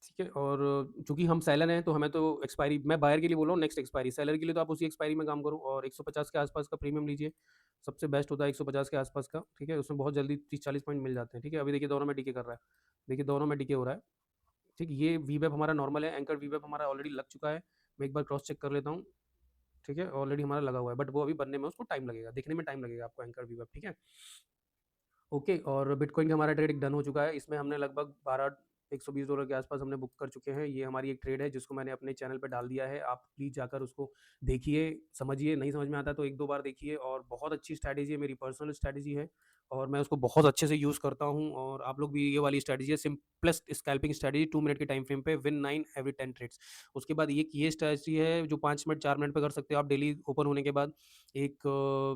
ठीक है? और चूँकि हम सेलर हैं तो हमें तो एक्सपायरी, मैं बायर के लिए बोल रहा हूँ नेक्स्ट एक्सपायरी, सेलर के लिए तो आप उसी एक्सपायरी में काम करो और 150 के आसपास का प्रीमियम लीजिए, सबसे बेस्ट होता है 150 के आसपास का, ठीक है? उसमें बहुत जल्दी 30-40 पॉइंट मिल जाते हैं, ठीक है? अभी देखिए दोनों में डीके कर रहा है, देखिए दोनों में डीके हो रहा है, ठीक? ये वीवेप हमारा नॉर्मल है, एंकर वीवेप हमारा ऑलरेडी लग चुका है, मैं एक बार क्रॉस चेक कर लेता हूँ, ठीक है? ऑलरेडी हमारा लगा हुआ है, बट वो अभी बनने में उसको टाइम लगेगा, दिखने में टाइम लगेगा आपको एंकर वीवेप, ठीक है? ओके, और बिटकॉइन का हमारा ट्रेड डन हो चुका है, इसमें हमने लगभग 12 $120 के आसपास हमने बुक कर चुके हैं। ये हमारी एक ट्रेड है जिसको मैंने अपने चैनल पे डाल दिया है, आप प्लीज़ जाकर उसको देखिए, समझिए, नहीं समझ में आता तो 1-2 बार देखिए, और बहुत अच्छी स्ट्रैटेजी है, मेरी पर्सनल स्ट्रैटेजी है और मैं उसको बहुत अच्छे से यूज़ करता हूँ। और आप लोग भी ये वाली स्ट्रैटेजी है, सिंपलेस्ट स्कैल्पिंग स्ट्रैटेजी, 2 मिनट के टाइम फ्रेम पे विन 9 एवरी 10 ट्रेड्स। उसके बाद ये स्ट्रैटेजी है जो 5 मिनट 4 मिनट पे कर सकते हो आप डेली ओपन होने के बाद। एक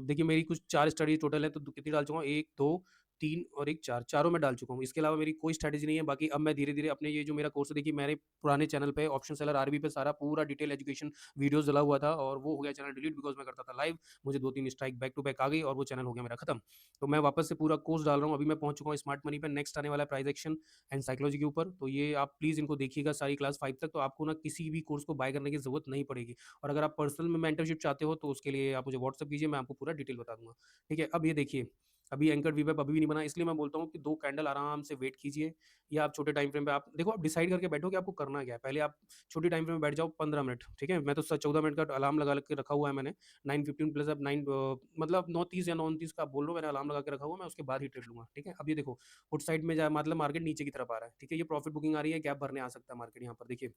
देखिए मेरी कुछ 4 स्ट्रैटेजी टोटल है, तो कितनी डाल चुका हूँ, 1, 2, 3 और एक 4, चारों मैं डाल चुका हूँ। इसके अलावा मेरी कोई स्ट्रैटेजी नहीं है। बाकी अब मैं धीरे-धीरे अपने ये जो मेरा कोर्स है, देखिए मेरे पुराने चैनल पे ऑप्शन सेलर आरबी पे सारा पूरा डिटेल एजुकेशन वीडियोज़ डला हुआ था और वो हो गया चैनल डिलीट, बिकॉज़ मैं करता था लाइव। मुझे 2-3 स्ट्राइक बैक टू बैक आ गई और वो चैनल हो गया मेरा खत्म। तो मैं वापस से पूरा कोर्स डाल रहा हूँ। अभी मैं पहुँच चुका हूँ स्मार्ट मनी पे, नेक्स्ट आने वाला है प्राइस एक्शन एंड साइकोलॉजी के ऊपर। तो ये आप प्लीज़ इनको देखिएगा सारी क्लास 5 तक, तो आपको ना किसी भी कोर्स को बाय करने की ज़रूरत नहीं पड़ेगी। और अगर आप पर्सनल में मेंटरशिप चाहते हो तो उसके लिए आप मुझे व्हाट्सएप कीजिए, मैं आपको पूरा डिटेल बता दूँगा। ठीक है? अब ये देखिए, अभी एंकर्ड वीवेप अभी भी नहीं बना, इसलिए मैं बोलता हूँ कि 2 कैंडल आराम से वेट कीजिए, या आप छोटे टाइम फ्रेम पे आप देखो, आप डिसाइड करके बैठो कि आपको करना क्या है। पहले आप छोटी टाइम फ्रेम में बैठ जाओ 15 मिनट, ठीक है? मैं तो स 14 मिनट का अलार्म लगा के रखा हुआ है मैंने, 9:15 प्लस अब 9 मतलब 9:30 या 9:29 का आप बोल लो, मैंने अलार्म लगा के रखा हुआ है, मैं उसके बाद ही ट्रेड लूँगा, ठीक है? अब ये देखो, पुट साइड में जा मतलब मार्केट नीचे की तरफ आ रहा है, ठीक है? ये प्रॉफिट बुकिंग आ रही है, गैप भरने आ सकता है मार्केट यहाँ पर देखिए,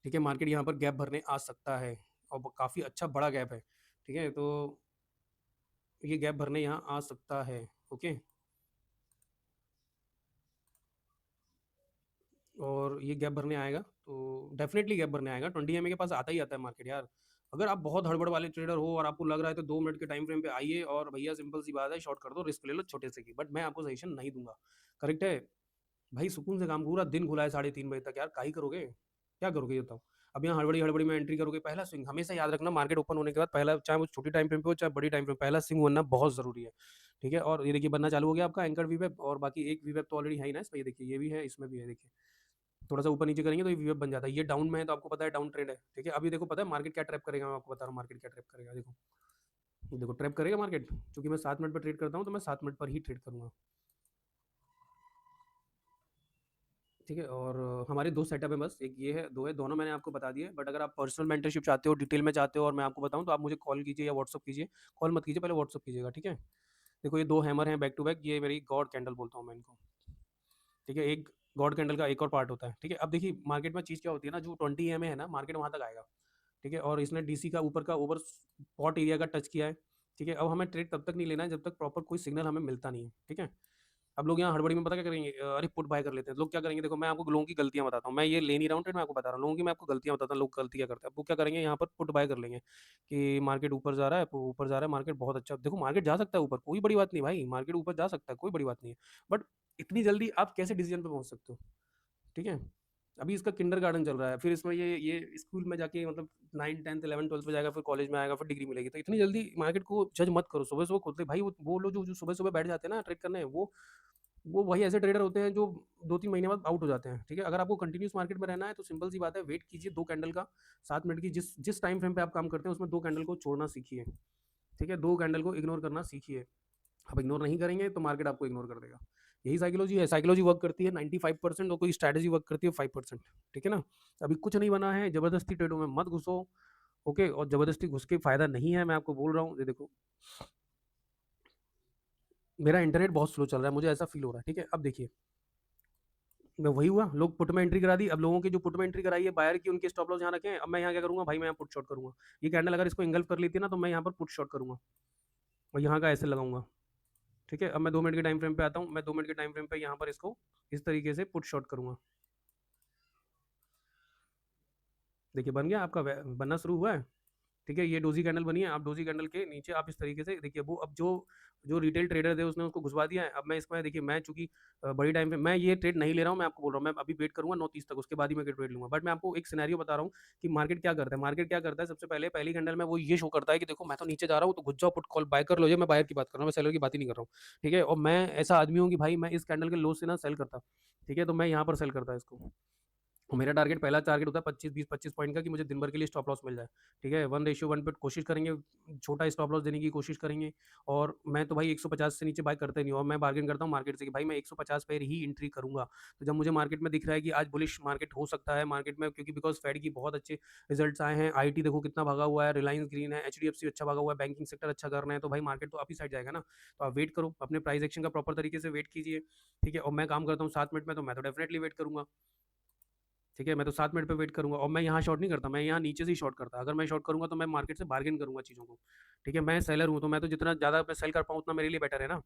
ठीक है? मार्केट यहाँ पर गैप भरने आ सकता है और ब काफ़ी अच्छा बड़ा गैप है, ठीक है? तो ये गैप भरने यहाँ आ सकता है, ओके? और ये गैप भरने आएगा, तो डेफ़िनेटली गैप भरने आएगा, 20 ईएमए के पास आता ही आता है मार्केट यार। अगर आप बहुत हड़बड़ वाले ट्रेडर हो और आपको लग रहा है तो 2 मिनट के टाइम फ्रेम पे आइए और भैया सिंपल सी बात है, शॉर्ट कर दो, रिस्क ले लो छोटे से की, बट मैं आपको सजेशन नहीं दूँगा, करेक्ट है? भाई सुकून से काम, पूरा दिन खुला है 3:30 बजे तक यार, काहे करोगे? क्या करोगे ये बताओ? अब यहाँ हड़बड़ी-हड़बड़ी में एंट्री करोगे, पहला स्विंग हमेशा याद रखना, मार्केट ओपन होने के बाद पहला, चाहे वो छोटी टाइम फ्रेम पे हो, चाहे बड़ी टाइम फ्रेम, पहला स्विंग बनना बहुत ज़रूरी है, ठीक है? और ये देखिए बनना चालू हो गया आपका एंकर वीवेप, और बाकी एक वीवेप तो ऑलरेडी है ही ना इसमें, ये देखिए ये भी है, इसमें भी है देखिए। थोड़ा-सा ऊपर-नीचे करेंगे तो ये वीवेप बन जाता है। ये डाउन में है तो आपको पता है डाउन ट्रेंड है, ठीक है? अभी देखो पता है मार्केट क्या ट्रैप करेगा, मैं आपको बता रहा हूँ मार्केट क्या ट्रैप करेगा, देखो। देखो ट्रैप करेगा मार्केट, चूँकि मैं 7 मिनट पर ट्रेड करता हूँ तो मैं 7 मिनट पर ही ट्रेड करूँगा, ठीक है? और हमारे 2 सेटअप हैं बस, एक ये है, 2 है, दोनों मैंने आपको बता दिए। बट अगर आप पर्सनल मेंटरशिप चाहते हो, डिटेल में चाहते हो और मैं आपको बताऊँ तो आप मुझे कॉल कीजिए या व्हाट्सएप कीजिए। कॉल मत कीजिए, पहले व्हाट्सएप कीजिएगा, ठीक है? देखो ये 2 हैमर हैं बैक टू बैक, ये मेरी गॉड कैंडल बोलता हूँ मैं इनको, ठीक है? एक गॉड कैंडल का एक और पार्ट होता है, ठीक है? अब देखिए मार्केट में चीज़ क्या होती है ना, जो 20 ईएमए है ना, मार्केट वहाँ तक आएगा, ठीक है? और इसने डीसी का ऊपर का ओवर बॉट एरिया का टच किया है, ठीक है? अब हमें ट्रेड तब तक नहीं लेना है जब तक प्रॉपर कोई सिग्नल हमें मिलता नहीं है, ठीक है? अब लोग यहाँ हड़बड़ी में पता क्या करेंगे, अरे पुट बाय कर लेते हैं। लोग क्या करेंगे, देखो मैं आपको लोगों की गलतियाँ बताता हूँ। मैं ये ले नहीं रहा हूँ ट्रेड, मैं आपको बता रहा हूँ। लोगों की मैं आपको गलतियाँ बताता हूँ, लोग गलती क्या करते हैं। वो क्या करेंगे, यहाँ पर पुट बाय कर लेंगे कि मार्केट ऊपर जा रहा है, ऊपर जा रहा है मार्केट, बहुत अच्छा। देखो मार्केट जा सकता है ऊपर, कोई बड़ी बात नहीं भाई, मार्केट ऊपर जा सकता है, कोई बड़ी बात नहीं है। बट इतनी जल्दी आप कैसे डिसीजन पे पहुँच सकते हो, ठीक है? अभी इसका किंडरगार्टन चल रहा है, फिर इसमें ये स्कूल में जाके मतलब 9, 10th, 11th, 12th में जाएगा, फिर कॉलेज में आएगा, फिर डिग्री मिलेगी। तो इतनी जल्दी मार्केट को जज मत करो। सुबह-सुबह खुलते भाई, वो लोग जो सुबह-सुबह बैठ जाते हैं ना ट्रेड करने, वो वही ऐसे ट्रेडर होते हैं जो 2-3 महीने बाद आउट हो जाते हैं, ठीक है? अगर आपको कंटिन्यूअस मार्केट में रहना है तो सिंपल सी बात है, वेट कीजिए 2 कैंडल का, 7 मिनट की, जिस जिस टाइम फ्रेम पे आप काम करते हैं उसमें 2 कैंडल को छोड़ना सीखिए, ठीक है? 2 कैंडल को इग्नोर करना सीखिए। आप इग्नोर नहीं करेंगे तो मार्केट आपको इग्नोर कर देगा। यही साइकोलॉजी है, साइकोलॉजी वर्क करती है 95% और कोई स्ट्रैटेजी वर्क करती है 5%, ठीक है ना? अभी कुछ नहीं बना है, ज़बरदस्ती ट्रेडों में मत घुसो, ओके? और ज़बरदस्ती घुस के फ़ायदा नहीं है, मैं आपको बोल रहा हूँ। ये देखो, मेरा इंटरनेट बहुत स्लो चल रहा है, मुझे ऐसा फ़ील हो रहा है, ठीक है? अब देखिए, मैं वही हुआ, लोग पुट में एंट्री करा दी। अब लोगों की जो पुट में एंट्री कराई है बायर की, उनके स्टॉप लॉस यहाँ रखे हैं। अब मैं यहाँ क्या करूँगा भाई, मैं यहाँ पुट शॉर्ट करूँगा। ये कैंडल अगर इसको एंगल्फ कर लेती है ना, तो मैं यहाँ पर पुट शॉर्ट करूँगा और यहाँ का ऐसे लगाऊँगा, ठीक है? अब मैं 2 मिनट के टाइम फ्रेम पे आता हूँ। मैं 2 मिनट के टाइम फ्रेम पे यहाँ पर इसको इस तरीके से पुट शॉर्ट करूँगा। देखिए बन गया आपका, बनना शुरू हुआ है, ठीक है? ये डोजी कैंडल बनी है। आप डोजी कैंडल के नीचे आप इस तरीके से देखिए, वो अब जो जो रिटेल ट्रेडर थे उसने उसको घुसवा दिया है। अब मैं इसमें देखिए, मैं चूँकि बड़ी टाइम पे मैं ये ट्रेड नहीं ले रहा हूँ, मैं आपको बोल रहा हूँ, मैं अभी वेट करूँगा 9:30 तक, उसके बाद ही मैं ट्रेड लूँगा। बट मैं आपको एक सिनेरियो बता रहा हूँ कि मार्केट क्या करता है, सबसे पहले पहली कैंडल में वो ये शो करता है कि देखो मैं तो नीचे जा रहा हूँ, तो घुस जाओ, पुट कॉल बाय कर लो। ये मैं बायर की बात कर रहा हूँ, मैं सेलर की बात ही नहीं कर रहा हूँ, ठीक है? और मैं ऐसा आदमी हूँ कि भाई मैं इस कैंडल के लो से ना सेल करता, ठीक है? तो मैं यहाँ पर सेल करता इसको। और मेरा टारगेट, पहला टारगेट होता है 25 पॉइंट का, कि मुझे दिन भर के लिए स्टॉप लॉस मिल जाए, ठीक है? 1:1 पे कोशिश करेंगे, छोटा स्टॉप लॉस देने की कोशिश करेंगे। और मैं तो भाई 150 से नीचे बाय करता ही नहीं हूँ, और मैं बार्गेन करता हूँ मार्केट से कि भाई मैं 150 पे ही एंट्री करूँगा। तो जब मुझे मार्केट में दिख रहा है कि आज बुलिश मार्केट हो सकता है मार्केट में, क्योंकि बिकॉज़ फेड की बहुत अच्छे रिजल्ट्स आए हैं, आईटी देखो कितना भागा हुआ है, रिलायंस ग्रीन है, एचडीएफसी अच्छा भागा हुआ है, बैंकिंग सेक्टर अच्छा कर रहे हैं, तो भाई मार्केट तो आप ही साइड जाएगा ना। तो आप वेट करो, अपने प्राइस एक्शन का प्रॉपर तरीके से वेट कीजिए, ठीक है? और मैं काम करता हूँ 7 मिनट में, तो मैं तो डेफिनिटली वेट करूँगा, ठीक है? मैं तो 7 मिनट पे वेट करूँगा, और मैं यहाँ शॉर्ट नहीं करता, मैं यहाँ नीचे से ही शॉर्ट करता। अगर मैं शॉर्ट करूँगा तो मैं मार्केट से बार्गेन करूँगा चीज़ों को, ठीक है? मैं सेलर हूँ, तो मैं तो जितना ज़्यादा मैं सेल कर पाऊँ उतना मेरे लिए बेटर है ना,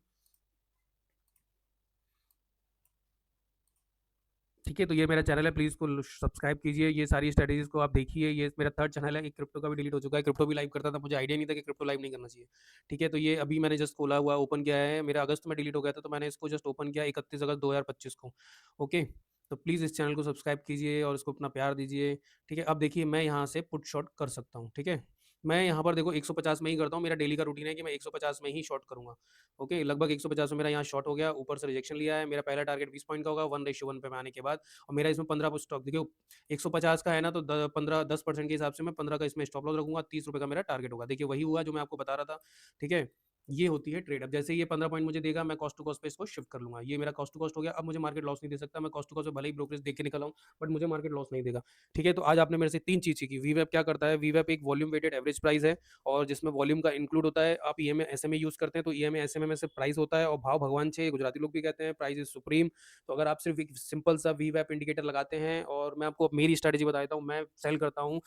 ठीक है? तो ये मेरा चैनल है, प्लीज़ इसको सब्सक्राइब कीजिए, ये सारी स्ट्रैटेजीज़ को आप देखिए। ये मेरा 3rd चैनल है, एक क्रिप्टो का भी डिलीट हो चुका है, क्रिप्टो भी लाइव करता था, मुझे आइडिया नहीं था कि क्रिप्टो लाइव नहीं करना चाहिए, ठीक है? तो ये अभी मैंने जस्ट खोला हुआ, ओपन किया है, मेरा अगस्त में डिलीट हो गया था, तो मैंने इसको जस्ट ओपन किया 31 अगस्त 2025 को, ओके? तो प्लीज़ इस चैनल को सब्सक्राइब कीजिए और इसको अपना प्यार दीजिए, ठीक है? अब देखिए मैं यहाँ से पुट शॉर्ट कर सकता हूँ, ठीक है? मैं यहाँ पर देखो 150 में ही करता हूँ, मेरा डेली का रूटीन है कि मैं 150 में ही शॉर्ट करूँगा, ओके? लगभग 150 में मेरा यहाँ शॉर्ट हो गया, ऊपर से रिजेक्शन लिया है, मेरा पहला टारगेट 20 पॉइंट का होगा 1:1 पे मैं आने के बाद, और मेरा इसमें 15 स्टॉक देखिए, 150 का है ना, तो 15-10% के हिसाब से मैं 15 का इसमें स्टॉप लॉस रखूँगा, ₹30 का मेरा टारगेट होगा। देखिए वही हुआ जो मैं आपको बता रहा था, ठीक है? ये होती है ट्रेड। अब जैसे ये 15 पॉइंट मुझे देगा, मैं कॉस्ट टू कॉस्ट पे इसको शिफ्ट कर लूँगा। ये मेरा कॉस्ट टू कॉस्ट हो गया, अब मुझे मार्केट लॉस नहीं दे सकता। मैं कॉस्ट टू कॉस्ट पे भले ही ब्रोकरेज देख के निकल आऊँ, बट मुझे मार्केट लॉस नहीं देगा। ठीक है? तो आज आपने मेरे से 3 चीज़ सीखी। वीवैप क्या करता है? वीवैप एक वॉल्यूम वेटेड एवरेज प्राइस है और जिसमें वॉल्यूम का इंक्लूड होता है। आप ईएमए, एसएमए यूज़ करते हैं, तो ईएमए, एसएमए में से प्राइस होता है और भाव भगवान छे, गुजराती लोग भी कहते हैं, प्राइस इज़ सुप्रीम। तो अगर आप सिर्फ़ एक सिंपल सा वीवैप इंडिकेटर लगाते हैं और मैं आपको मेरी स्ट्रैटेजी बता देता हूँ, मैं सेल करता हूँ।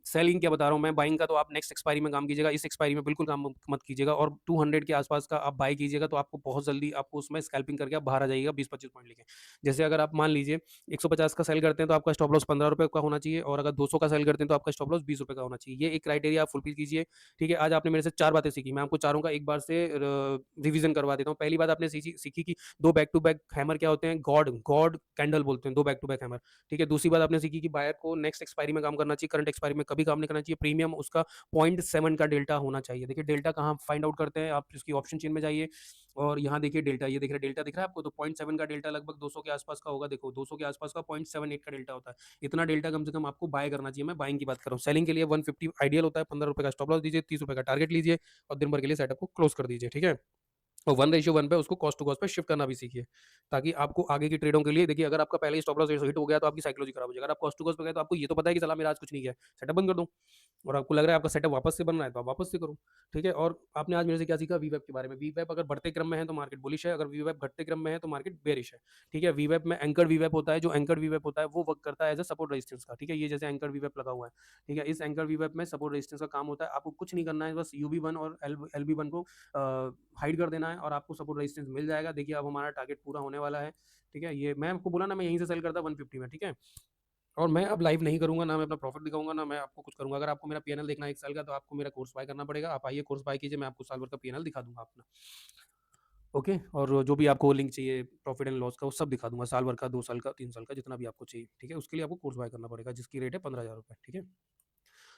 सेलिंग क्या बता रहा हूँ मैं, बाइंग का तो आप नेक्स्ट एक्सपायरी में काम कीजिएगा, इस एक्सपायरी में बिल्कुल काम मत कीजिएगा और 200 के आसपास का आप बाय कीजिएगा, तो आपको बहुत जल्दी आपको उसमें स्कैल्पिंग करके आप बाहर आ जाइएगा 20-25 पॉइंट लेके। जैसे अगर आप मान लीजिए 150 का सेल करते हैं, तो आपका स्टॉप लॉस ₹15 का होना चाहिए और अगर 200 का सेल करते हैं, तो आपका स्टॉप लॉस ₹20 का होना चाहिए। ये एक क्राइटेरिया आप फुलफिल कीजिए, ठीक है? आज आपने मेरे से 4 बातें सीखी, मैं आपको चारों का एक बार से रिवीजन करवा देता हूँ। पहली बात आपने सीखी कि 2 बैक टू बैक हैमर क्या होते हैं, गॉड गॉड कैंडल बोलते हैं 2 बैक टू बैक हैमर। ठीक है? दूसरी बात आपने सीखी कि बायर को नेक्स्ट एक्सपायरी में काम करना चाहिए, करंट एक्सपायरी में कभी काम नहीं करना चाहिए। प्रीमियम उसका 0.7 का डेल्टा होना चाहिए। देखिए डेल्टा कहाँ फाइंड आउट करते हैं, आप इसकी ऑप्शन चेन में जाइए और यहाँ देखिए डेल्टा, ये दिख रहा है, डेल्टा दिख रहा है आपको? तो 0.7 का डेल्टा लगभग 200 के आसपास का होगा। देखो 200 के आसपास का 0.78 का डेल्टा होता है। इतना डेल्टा कम से कम आपको बाय करना चाहिए। मैं बाइंग की बात कर रहा हूँ। सेलिंग के लिए 150 आइडियल होता है। ₹15 का स्टॉप लॉस दीजिए, ₹30 का टारगेट लीजिए और दिन भर के लिए सेटअप को क्लोज कर दीजिए। ठीक है? और 1:1 पे उसको कॉस्ट टू कॉस्ट पे शिफ्ट करना भी सीखिए, ताकि आपको आगे की ट्रेडों के लिए, देखिए अगर आपका पहले ही स्टॉप लॉस हिट हो गया तो आपकी साइकोलॉजी खराब हो जाएगी। अगर आप कॉस्ट टू कॉस्ट पे गए तो आपको ये तो पता है कि साला मेरा आज कुछ नहीं गया, सेटअप बंद कर दूँ। और आपको लग रहा है आपका सेटअप वापस से बन रहा है, तो आप वापस से करो। ठीक है? और आपने आज मेरे से क्या सीखा वीवैप के बारे में। वीवैप अगर बढ़ते क्रम में है तो मार्केट बुलिश है, अगर वीवैप घटते क्रम में है तो मार्केट बेरिश है। ठीक है? वीवैप में एंकर्ड वीवैप होता है, जो एंकर्ड वीवैप होता है वो वर्क करता है एज़ अ सपोर्ट रेजिस्टेंस का। ठीक है? ये जैसे एंकर्ड वीवैप लगा हुआ है। ठीक है? इस एंकर्ड वीवैप में सपोर्ट रेजिस्टेंस का काम होता है। आपको कुछ नहीं करना है, बस यूबी1 और एलबी1 को हाइड कर देना है और आपको सपोर्ट रेजिस्टेंस मिल जाएगा। देखिए अब हमारा टारगेट पूरा होने वाला है। ठीक है? ये मैं आपको बोला ना, मैं यहीं से सेल करता 150 में। ठीक है? और मैं अब लाइव नहीं करूँगा, ना मैं अपना प्रॉफ़िट दिखाऊँगा, ना मैं आपको कुछ करूँगा। अगर आपको मेरा पीएनएल देखना है 1 साल का, तो आपको मेरा कोर्स बाय करना पड़ेगा। आप आइए कोर्स बाय कीजिए, मैं आपको साल भर का पीएनएल दिखा दूँगा अपना। ओके? और जो भी आपको लिंक चाहिए प्रॉफ़िट एंड लॉस का, वो सब दिखा दूँगा। साल भर का, 2 साल का, 3 साल का, जितना भी आपको चाहिए। ठीक है? उसके लिए आपको कोर्स बाय करना पड़ेगा, जिसकी रेट है ₹15,000। ठीक है?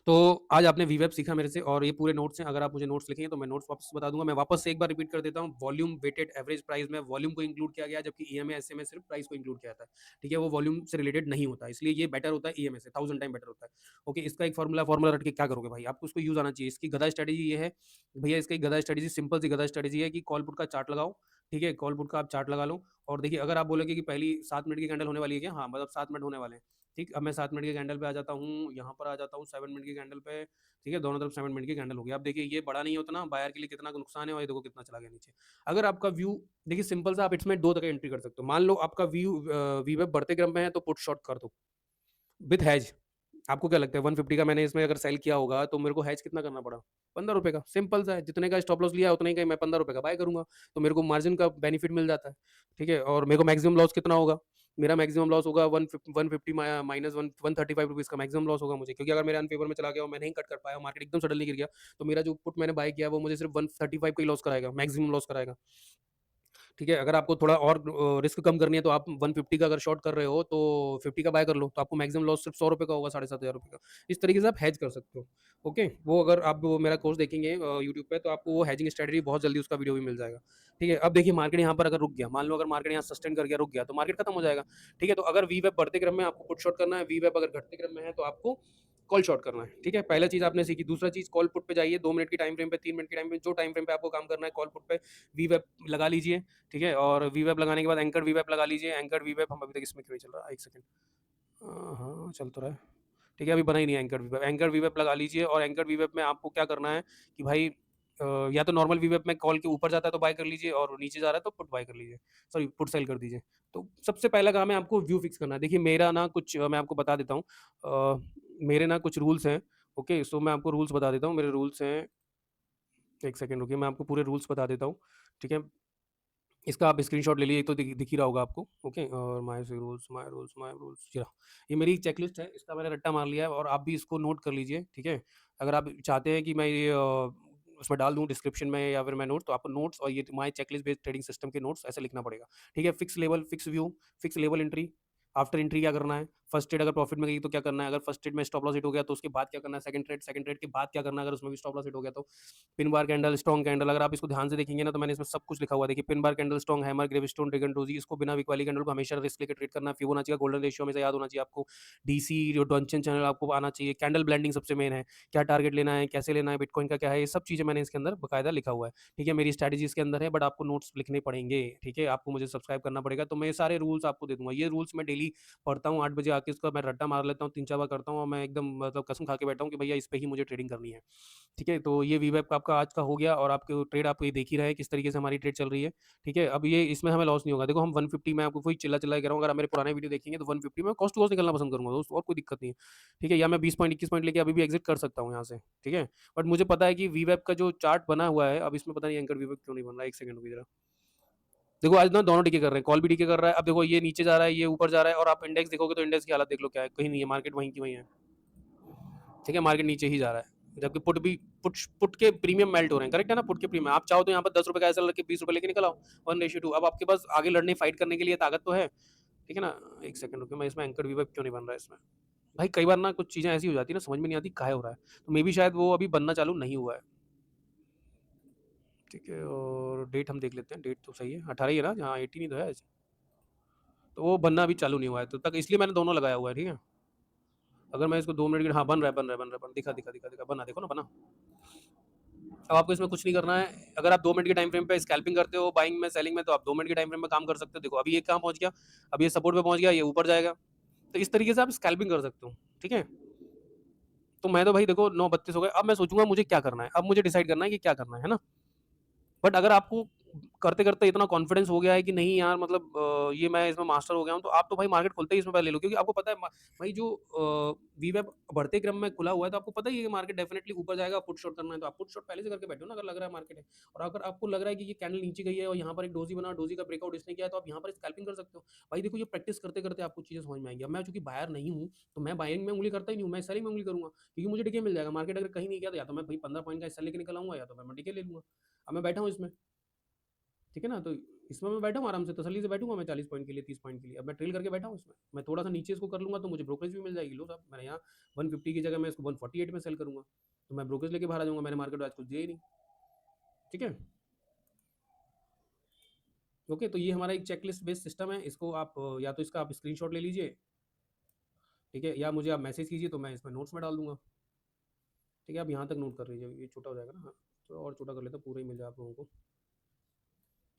तो आज आपने वीवेब सीखा मेरे से और ये पूरे नोट्स हैं। अगर आप मुझे नोट्स लिखेंगे तो मैं नोट्स वापस बता दूँगा। मैं वापस से एक बार रिपीट कर देता हूँ। वॉल्यूम वेटेड एवरेज प्राइस में वॉल्यूम को इंक्लूड किया गया है, जबकि ईएमए, एसएमए सिर्फ प्राइस को इंक्लूड किया जाता है। ठीक है? वो वॉल्यूम से रिलेटेड नहीं होता है, इसलिए ये बेटर होता है ईएमए से, 1000 टाइम बेटर होता है। ओके, इसका एक फ़ॉर्मूला रट के क्या करोगे भाई? आपको इसको यूज़ आना चाहिए। इसकी गधा स्ट्रैटेजी ये है, भैया इसकी गधा स्ट्रैटेजी, सिंपल सी गधा स्ट्रैटेजी है कि कॉल पुट का चार्ट लगाओ। ठीक है? कॉल पुट का आप चार्ट लगा लो और देखिए अगर आप बोलोगे कि पहली 7 मिनट की कैंडल होने वाली है क्या? हाँ, मतलब 7 मिनट होने वाले हैं। ठीक, अब मैं 7 मिनट के कैंडल पे आ जाता हूँ, यहाँ पर आ जाता हूँ 7 मिनट की कैंडल पे। ठीक है? दोनों तरफ 7 मिनट की कैंडल हो गई। अब देखिए ये बड़ा नहीं होता ना, बायर के लिए कितना नुकसान है और ये देखो कितना चला गया नीचे। अगर आपका व्यू, देखिए सिंपल सा, आप इसमें 2 तरह एंट्री कर सकते हो। मान लो आपका वीवेब बढ़ते क्रम में है तो पुट शॉर्ट कर दो विथ हैज। आपको क्या लगता है 150 का मैंने इसमें अगर सेल किया होगा तो मेरे को हैज कितना करना पड़ा? ₹15 का। सिंपल सा है, जितने का स्टॉप लॉस लिया है उतने ही का मैं ₹15 का बाय करूँगा, तो मेरे को मार्जिन का बेनिफिट मिल जाता है। ठीक है? और मेरे को मैक्सिमम लॉस कितना होगा? मेरा मैक्सिमम लॉस होगा 150 माइनस 135 रुपीज़ का मैक्सिमम लॉस होगा मुझे, क्योंकि अगर मेरे अनफेवर में चला गया और मैं नहीं कट कर पाया, मार्केट एकदम सडनली गिर गया, तो मेरा जो पुट मैंने बाय किया वो मुझे सिर्फ 135 का ही लॉस कराएगा, मैक्सिमम लॉस कराएगा। ठीक है? अगर आपको थोड़ा और रिस्क कम करनी है तो आप 150 का अगर शॉर्ट कर रहे हो तो 50 का बाय कर लो, तो आपको मैक्सिमम लॉस सिर्फ ₹100 का होगा, ₹7,500 का। इस तरीके से आप हेज कर सकते हो। ओके? वो अगर आप वो मेरा कोर्स देखेंगे यूट्यूब पे, तो आपको वो हेजिंग स्ट्रैटेजी बहुत जल्दी उसका वीडियो भी मिल जाएगा। ठीक है? अब देखिए मार्केट यहाँ पर अगर रुक गया, मान लो अगर मार्केट यहाँ सस्टेन कर गया, रुक गया, तो मार्केट खत्म हो जाएगा। ठीक है? तो अगर वीवेब बढ़ते क्रम में आपको पुट शॉर्ट करना है, वीवेब अगर घटते क्रम में है तो आपको कॉल शॉर्ट करना है। ठीक है? पहला चीज़ आपने सीखी। दूसरा चीज़, कॉल पुट पे जाइए, 2 मिनट की टाइम फ्रेम पे, 3 मिनट की टाइम फ्रेम, जो टाइम फ्रेम पे आपको काम करना है, कॉल पुट पे वीवेब लगा लीजिए। ठीक है? और वीवेब लगाने के बाद एंकर वीवेब लगा लीजिए। एंकर वीवेब हम अभी तक इसमें क्यों नहीं चल रहा? 1 सेकंड। हाँ, चल तो रहा है। ठीक है, अभी बना ही नहीं है एंकर वीवेब। एंकर वीवेब लगा लीजिए और एंकर वीवेब में आपको क्या करना है कि भाई या तो नॉर्मल वीवेब में कॉल के ऊपर जाता है तो बाय कर लीजिए और नीचे जा रहा है तो पुट बाय कर लीजिए। सॉरी, पुट सेल कर दीजिए। तो सबसे पहला काम है आपको व्यू फिक्स करना है। देखिए मेरा ना कुछ मैं आपको बता देता हूँ। मेरे ना कुछ रूल्स हैं। ओके? सो मैं आपको रूल्स बता देता हूँ। मेरे रूल्स हैं, 1 सेकंड रुकिए, मैं आपको पूरे रूल्स बता देता हूँ। ठीक है? इसका आप स्क्रीनशॉट ले लीजिए, एक तो दिख ही रहा होगा आपको। ओके? और माय रूल्स ये रहा। ये मेरी चेकलिस्ट है, इसका मैंने रट्टा मार लिया है और आप भी इसको नोट कर लीजिए। ठीक है? अगर आप चाहते हैं कि मैं ये उसमें डाल दूँ डिस्क्रिप्शन में या फिर मैं नोट्स, तो आपको नोट्स और ये my checklist based trading system के नोट्स ऐसे लिखना पड़ेगा। ठीक है? Fix level, fix view, fix level entry, after entry क्या करना है, फर्स्ट ट्रेड अगर प्रॉफिट में गई तो क्या करना है, अगर फर्स्ट ट्रेड में स्टॉप लॉस हिट हो गया तो उसके बाद क्या करना है, सेकंड ट्रेड के बाद क्या करना है अगर उसमें भी स्टॉप लॉस हिट हो गया तो। Pin bar candle, strong candle, अगर आप इसको ध्यान से देखेंगे ना तो मैंने इसमें सब कुछ लिखा हुआ है। देखिए pin bar candle, strong hammer, gravestone, dragon doji, इसको बिना वीक वाली कैंडल को हमेशा रिस्क लेके ट्रेड करना है। फिबोनाची का गोल्डन रेशियो हमेशा याद होना चाहिए आपको। डीसी डॉन्चन चैनल आपको आना चाहिए। कैंडल ब्लेंडिंग सबसे मेन है, क्या टारगेट लेना है, कैसे लेना है, बिटकॉइन का क्या है, ये सब चीज़ें मैंने इसके अंदर बकायदा लिखा हुआ है। ठीक है, मेरी स्ट्रैटेजी इसके अंदर है, बट आपको नोट्स लिखने पड़ेंगे। ठीक है, आपको मुझे सब्सक्राइब करना पड़ेगा, तो मैं ये सारे रूल्स आपको दे दूंगा। ये रूल्स मैं डेली पढ़ता हूँ 8 बजे आके, इसका मैं रट्टा मार लेता हूँ, 3-4 बार करता हूँ और मैं एकदम मतलब कसम खा के बैठा हूँ कि भैया इस पे ही मुझे ट्रेडिंग करनी है। ठीक है, तो ये वीवेब का आपका आज का हो गया और आपके ट्रेड आप ये देख ही रहे हैं किस तरीके से हमारी ट्रेड चल रही है। ठीक है, अब ये इसमें हमें लॉस नहीं होगा। देखो हम 150 में आपको कोई चिल्ला कह रहा हूँ, अगर आप मेरे पुराने वीडियो देखेंगे तो 150 में कॉस्ट टू कॉस्ट निकलना पसंद करूंगा दोस्त, और कोई दिक्कत नहीं है। ठीक है, या मैं 20 पॉइंट 21 पॉइंट लेके अभी भी एग्जिट कर सकता हूँ यहाँ से। ठीक है, बट मुझे पता है कि वीवेब का जो चार्ट बना हुआ है, अब इसमें पता नहीं एंकर वीवेब क्यों नहीं बन रहा है। एक सेकंड रुकिए जरा। देखो आज ना दोनों टिके कर रहे हैं, कॉल भी टिके कर रहा है। अब देखो ये नीचे जा रहा है, ये ऊपर जा रहा है, और आप इंडेक्स देखोगे तो इंडेक्स की हालत देख लो क्या है, कहीं नहीं है, मार्केट वहीं की वहीं है। ठीक है, मार्केट नीचे ही जा रहा है, जबकि पुट भी पुट के प्रीमियम मेल्ट हो रहे हैं। करेक्ट है ना, पुट के प्रीमियम आप चाहो तो यहाँ पर 10 रुपए का ऐसा लगे 20 रुपए लेके निकल आओ, 1:2। अब आपके पास आगे लड़ने फाइट करने के लिए ताकत तो है। ठीक है ना। एक सेकंड रुकिए, मैं इसमें एंकर वीवेब क्यों नहीं बन रहा है इसमें। भाई कई बार ना कुछ चीजें ऐसी हो जाती है ना, समझ में नहीं आती काहे हो रहा है, तो मे भी शायद वो अभी बनना चालू नहीं हुआ है। ठीक है, और डेट हम देख लेते हैं, डेट तो सही है 18 ही है ना, हाँ 18 ही तो है ऐसे। तो वो बनना अभी चालू नहीं हुआ है तो तक, इसलिए मैंने दोनों लगाया हुआ है। ठीक है, अगर मैं इसको 2 मिनट की, हाँ बन रहा है, दिखा दिखा दिखा दिखा बना, देखो ना बना। अब आपको इसमें कुछ नहीं करना है। अगर आप 2 मिनट के टाइम फ्रेम पे स्कैल्पिंग करते हो, बाइंग में, सेलिंग में, तो आप 2 मिनट के टाइम फ्रेम में काम कर सकते हो। देखो अभी ये कहाँ पहुंच गया, अब ये सपोर्ट पे पहुंच गया, ये ऊपर जाएगा, तो इस तरीके से आप स्कैल्पिंग कर सकते हो। ठीक है, तो मैं तो भाई देखो 9:32 हो गए, अब मैं सोचूंगा मुझे क्या करना है, अब मुझे डिसाइड करना है कि क्या करना है ना। बट अगर आपको करते करते इतना कॉन्फिडेंस हो गया है कि नहीं यार मतलब ये मैं इसमें मास्टर हो गया हूँ, तो आप तो भाई मार्केट खुलते ही इसमें पहले ले लो, क्योंकि आपको पता है भाई जो वीवेब बढ़ते क्रम में खुला हुआ है, तो आपको पता ही है कि मार्केट डेफिनेटली ऊपर जाएगा। पुट शॉट करना है तो आप पुट शॉट पहले से करके बैठो ना, अगर लग रहा है मार्केट है। और अगर आपको लग रहा है कि ये कैंडल नीचे गई है और यहाँ पर एक डोजी बना, डोजी का ब्रेकआउट इसने किया है, तो आप यहाँ पर स्कैल्पिंग कर सकते हो। भाई देखो ये प्रैक्टिस करते करते आपको चीजें समझ में आएंगी। अब मैं चूंकि बायर नहीं हूँ, तो मैं बाइंग में उंगली करता ही नहीं हूँ, मैं सेलिंग में उंगली करूंगा, क्योंकि मुझे डिके मिल जाएगा। मार्केट अगर कहीं नहीं गया तो या तो मैं भाई 15 पॉइंट का हिस्सा लेके निकल आऊंगा, या तो मैं डिके ले लूंगा। अब मैं बैठा हूँ इसमें। ठीक है ना, तो इसमें मैं बैठा हूँ आराम से, तसल्ली से बैठूंगा मैं 40 पॉइंट के लिए, 30 पॉइंट के लिए। अब मैं ट्रेल करके बैठा हूँ इसमें, मैं थोड़ा सा नीचे इसको कर लूंगा तो मुझे ब्रोकरेज भी मिल जाएगी। लो साहब, मैंने यहाँ 150 की जगह मैं इसको 148 में सेल करूंगा, तो मैं ब्रोकरेज लेके बाहर आ जाऊंगा, मैंने मार्केट आज कुछ दिया ही नहीं। ठीक है, ओके, तो ये हमारा एक चेकलिस्ट बेस्ड सिस्टम है। इसको आप या तो इसका आप स्क्रीनशॉट ले लीजिए, ठीक है, या मुझे आप मैसेज कीजिए तो मैं इसमें नोट्स में डाल दूंगा। ठीक है, आप यहाँ तक नोट कर लीजिए, ये छोटा हो जाएगा ना, हाँ थोड़ा और छोटा कर लेते पूरा ही मिल जाए आप लोगों को।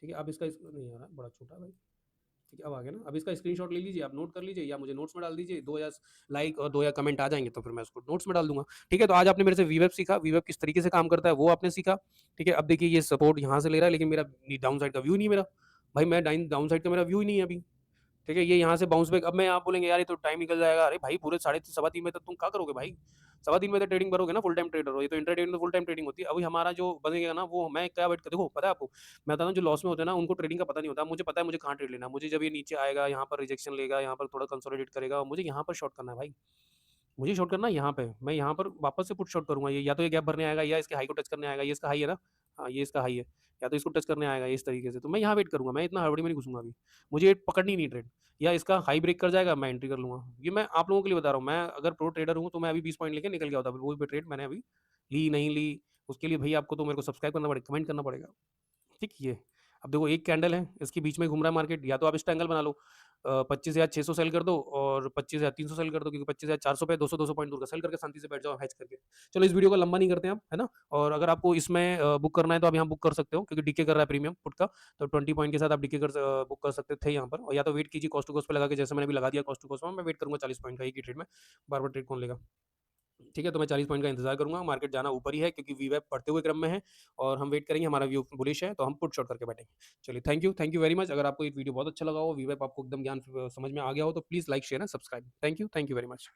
ठीक है, आप इसका नहीं आ रहा बड़ा छोटा भाई। ठीक है, अब आ गया ना। अब इसका स्क्रीनशॉट ले लीजिए, आप नोट कर लीजिए, या मुझे नोट्स में डाल दीजिए। 2000 लाइक और 2000 कमेंट आ जाएंगे तो फिर मैं उसको नोट्स में डाल दूंगा। ठीक है, तो आज आपने मेरे से वीवेब सीखा, वीवेब किस तरीके से काम करता है वो आपने सीखा। ठीक है, अब देखिए ये सपोर्ट यहाँ से ले रहा है, लेकिन मेरा डाउन साइड का व्यू नहीं, मेरा भाई मैं डाउन साइड का मेरा व्यू ही नहीं है अभी। ठीक है, ये यहाँ से बाउंस बैक, अब मैं आप बोलेंगे यार ये तो टाइम निकल जाएगा। अरे भाई पूरे 3:30 बजे तक तुम क्या करोगे भाई, 3:15 बजे तक ट्रेडिंग करोगे ना, फुल टाइम ट्रेडर हो, ये तो इंट्रा ट्रेडिंग तो फुल टाइम ट्रेडिंग होती है। अभी हमारा जो बनेगा ना, वो मैं क्या वेट कर, देखो पता है आपको, मैं बताता हूँ जो लॉस में होते हैं ना उनको ट्रेडिंग का पता नहीं होता। मुझे पता है मुझे कहाँ ट्रेड लेना है, मुझे जब ये नीचे आएगा, यहाँ पर रिजेक्शन लेगा, यहाँ पर थोड़ा कंसोलिडेट करेगा, मुझे यहाँ पर शॉर्ट करना है भाई। मुझे शॉर्ट करना है यहाँ पे, मैं यहाँ पर वापस से पुट शॉर्ट करूंगा। ये या तो ये गैप भरने आएगा, या इसके हाई को टच करने आएगा, ये इसका हाई है ना, हाँ ये इसका हाई है, या तो इसको टच करने आएगा इस तरीके से, तो मैं यहाँ वेट करूंगा। मैं इतना हड़बड़ी में नहीं घुसूंगा अभी, मुझे ये पकड़नी नहीं ट्रेड। या इसका हाई ब्रेक कर जाएगा, मैं एंट्री कर लूंगा। ये मैं आप लोगों के लिए बता रहा हूँ, मैं अगर प्रो ट्रेडर हूँ तो मैं अभी 20 पॉइंट लेके निकल गया होता, वो भी ट्रेड मैंने अभी ली नहीं ली। उसके लिए भाई आपको तो मेरे को सब्सक्राइब करना पड़ेगा, कमेंट करना पड़ेगा। ठीक है, अब देखो एक कैंडल है, इसके बीच में घूम रहा है मार्केट, या तो आप इस एंगल बना लो, 25,600 सेल कर दो और 25,300 सेल कर दो, क्योंकि 25,400 पे 200 पॉइंट दूर का सेल करके शांति से बैठ जाओ हैच करके। चलो इस वीडियो को लंबा नहीं करते हैं आप, है ना। और अगर आपको इसमें बुक करना है तो आप यहाँ बुक कर सकते हो, क्योंकि डीके कर रहा है प्रीमियम पुट का, तो 20 पॉइंट के साथ आप डीके बुक कर सकते थे यहाँ पर। और या तो वेट कीजिए कॉस्ट टू कॉस्ट पे लगा के, जैसे मैंने भी लगा दिया कॉस्ट टू कॉस्ट में, मैं वेट करूंगा 40 पॉइंट का एक ही ट्रेड में, बार बार ट्रेड कौन लेगा। ठीक है, तो मैं 40 पॉइंट का इंतजार करूंगा, मार्केट जाना ऊपर ही है क्योंकि वीवेब बढ़ते हुए क्रम में है, और हम वेट करेंगे, हमारा व्यू बुलिश है तो हम पुट शॉर्ट करके बैठेंगे। चलिए थैंक यू वेरी मच। अगर आपको ये वीडियो बहुत अच्छा लगा हो, वीवेब आपको एकदम ज्ञान समझ में आ गया हो, तो please like share and subscribe. Thank you very much.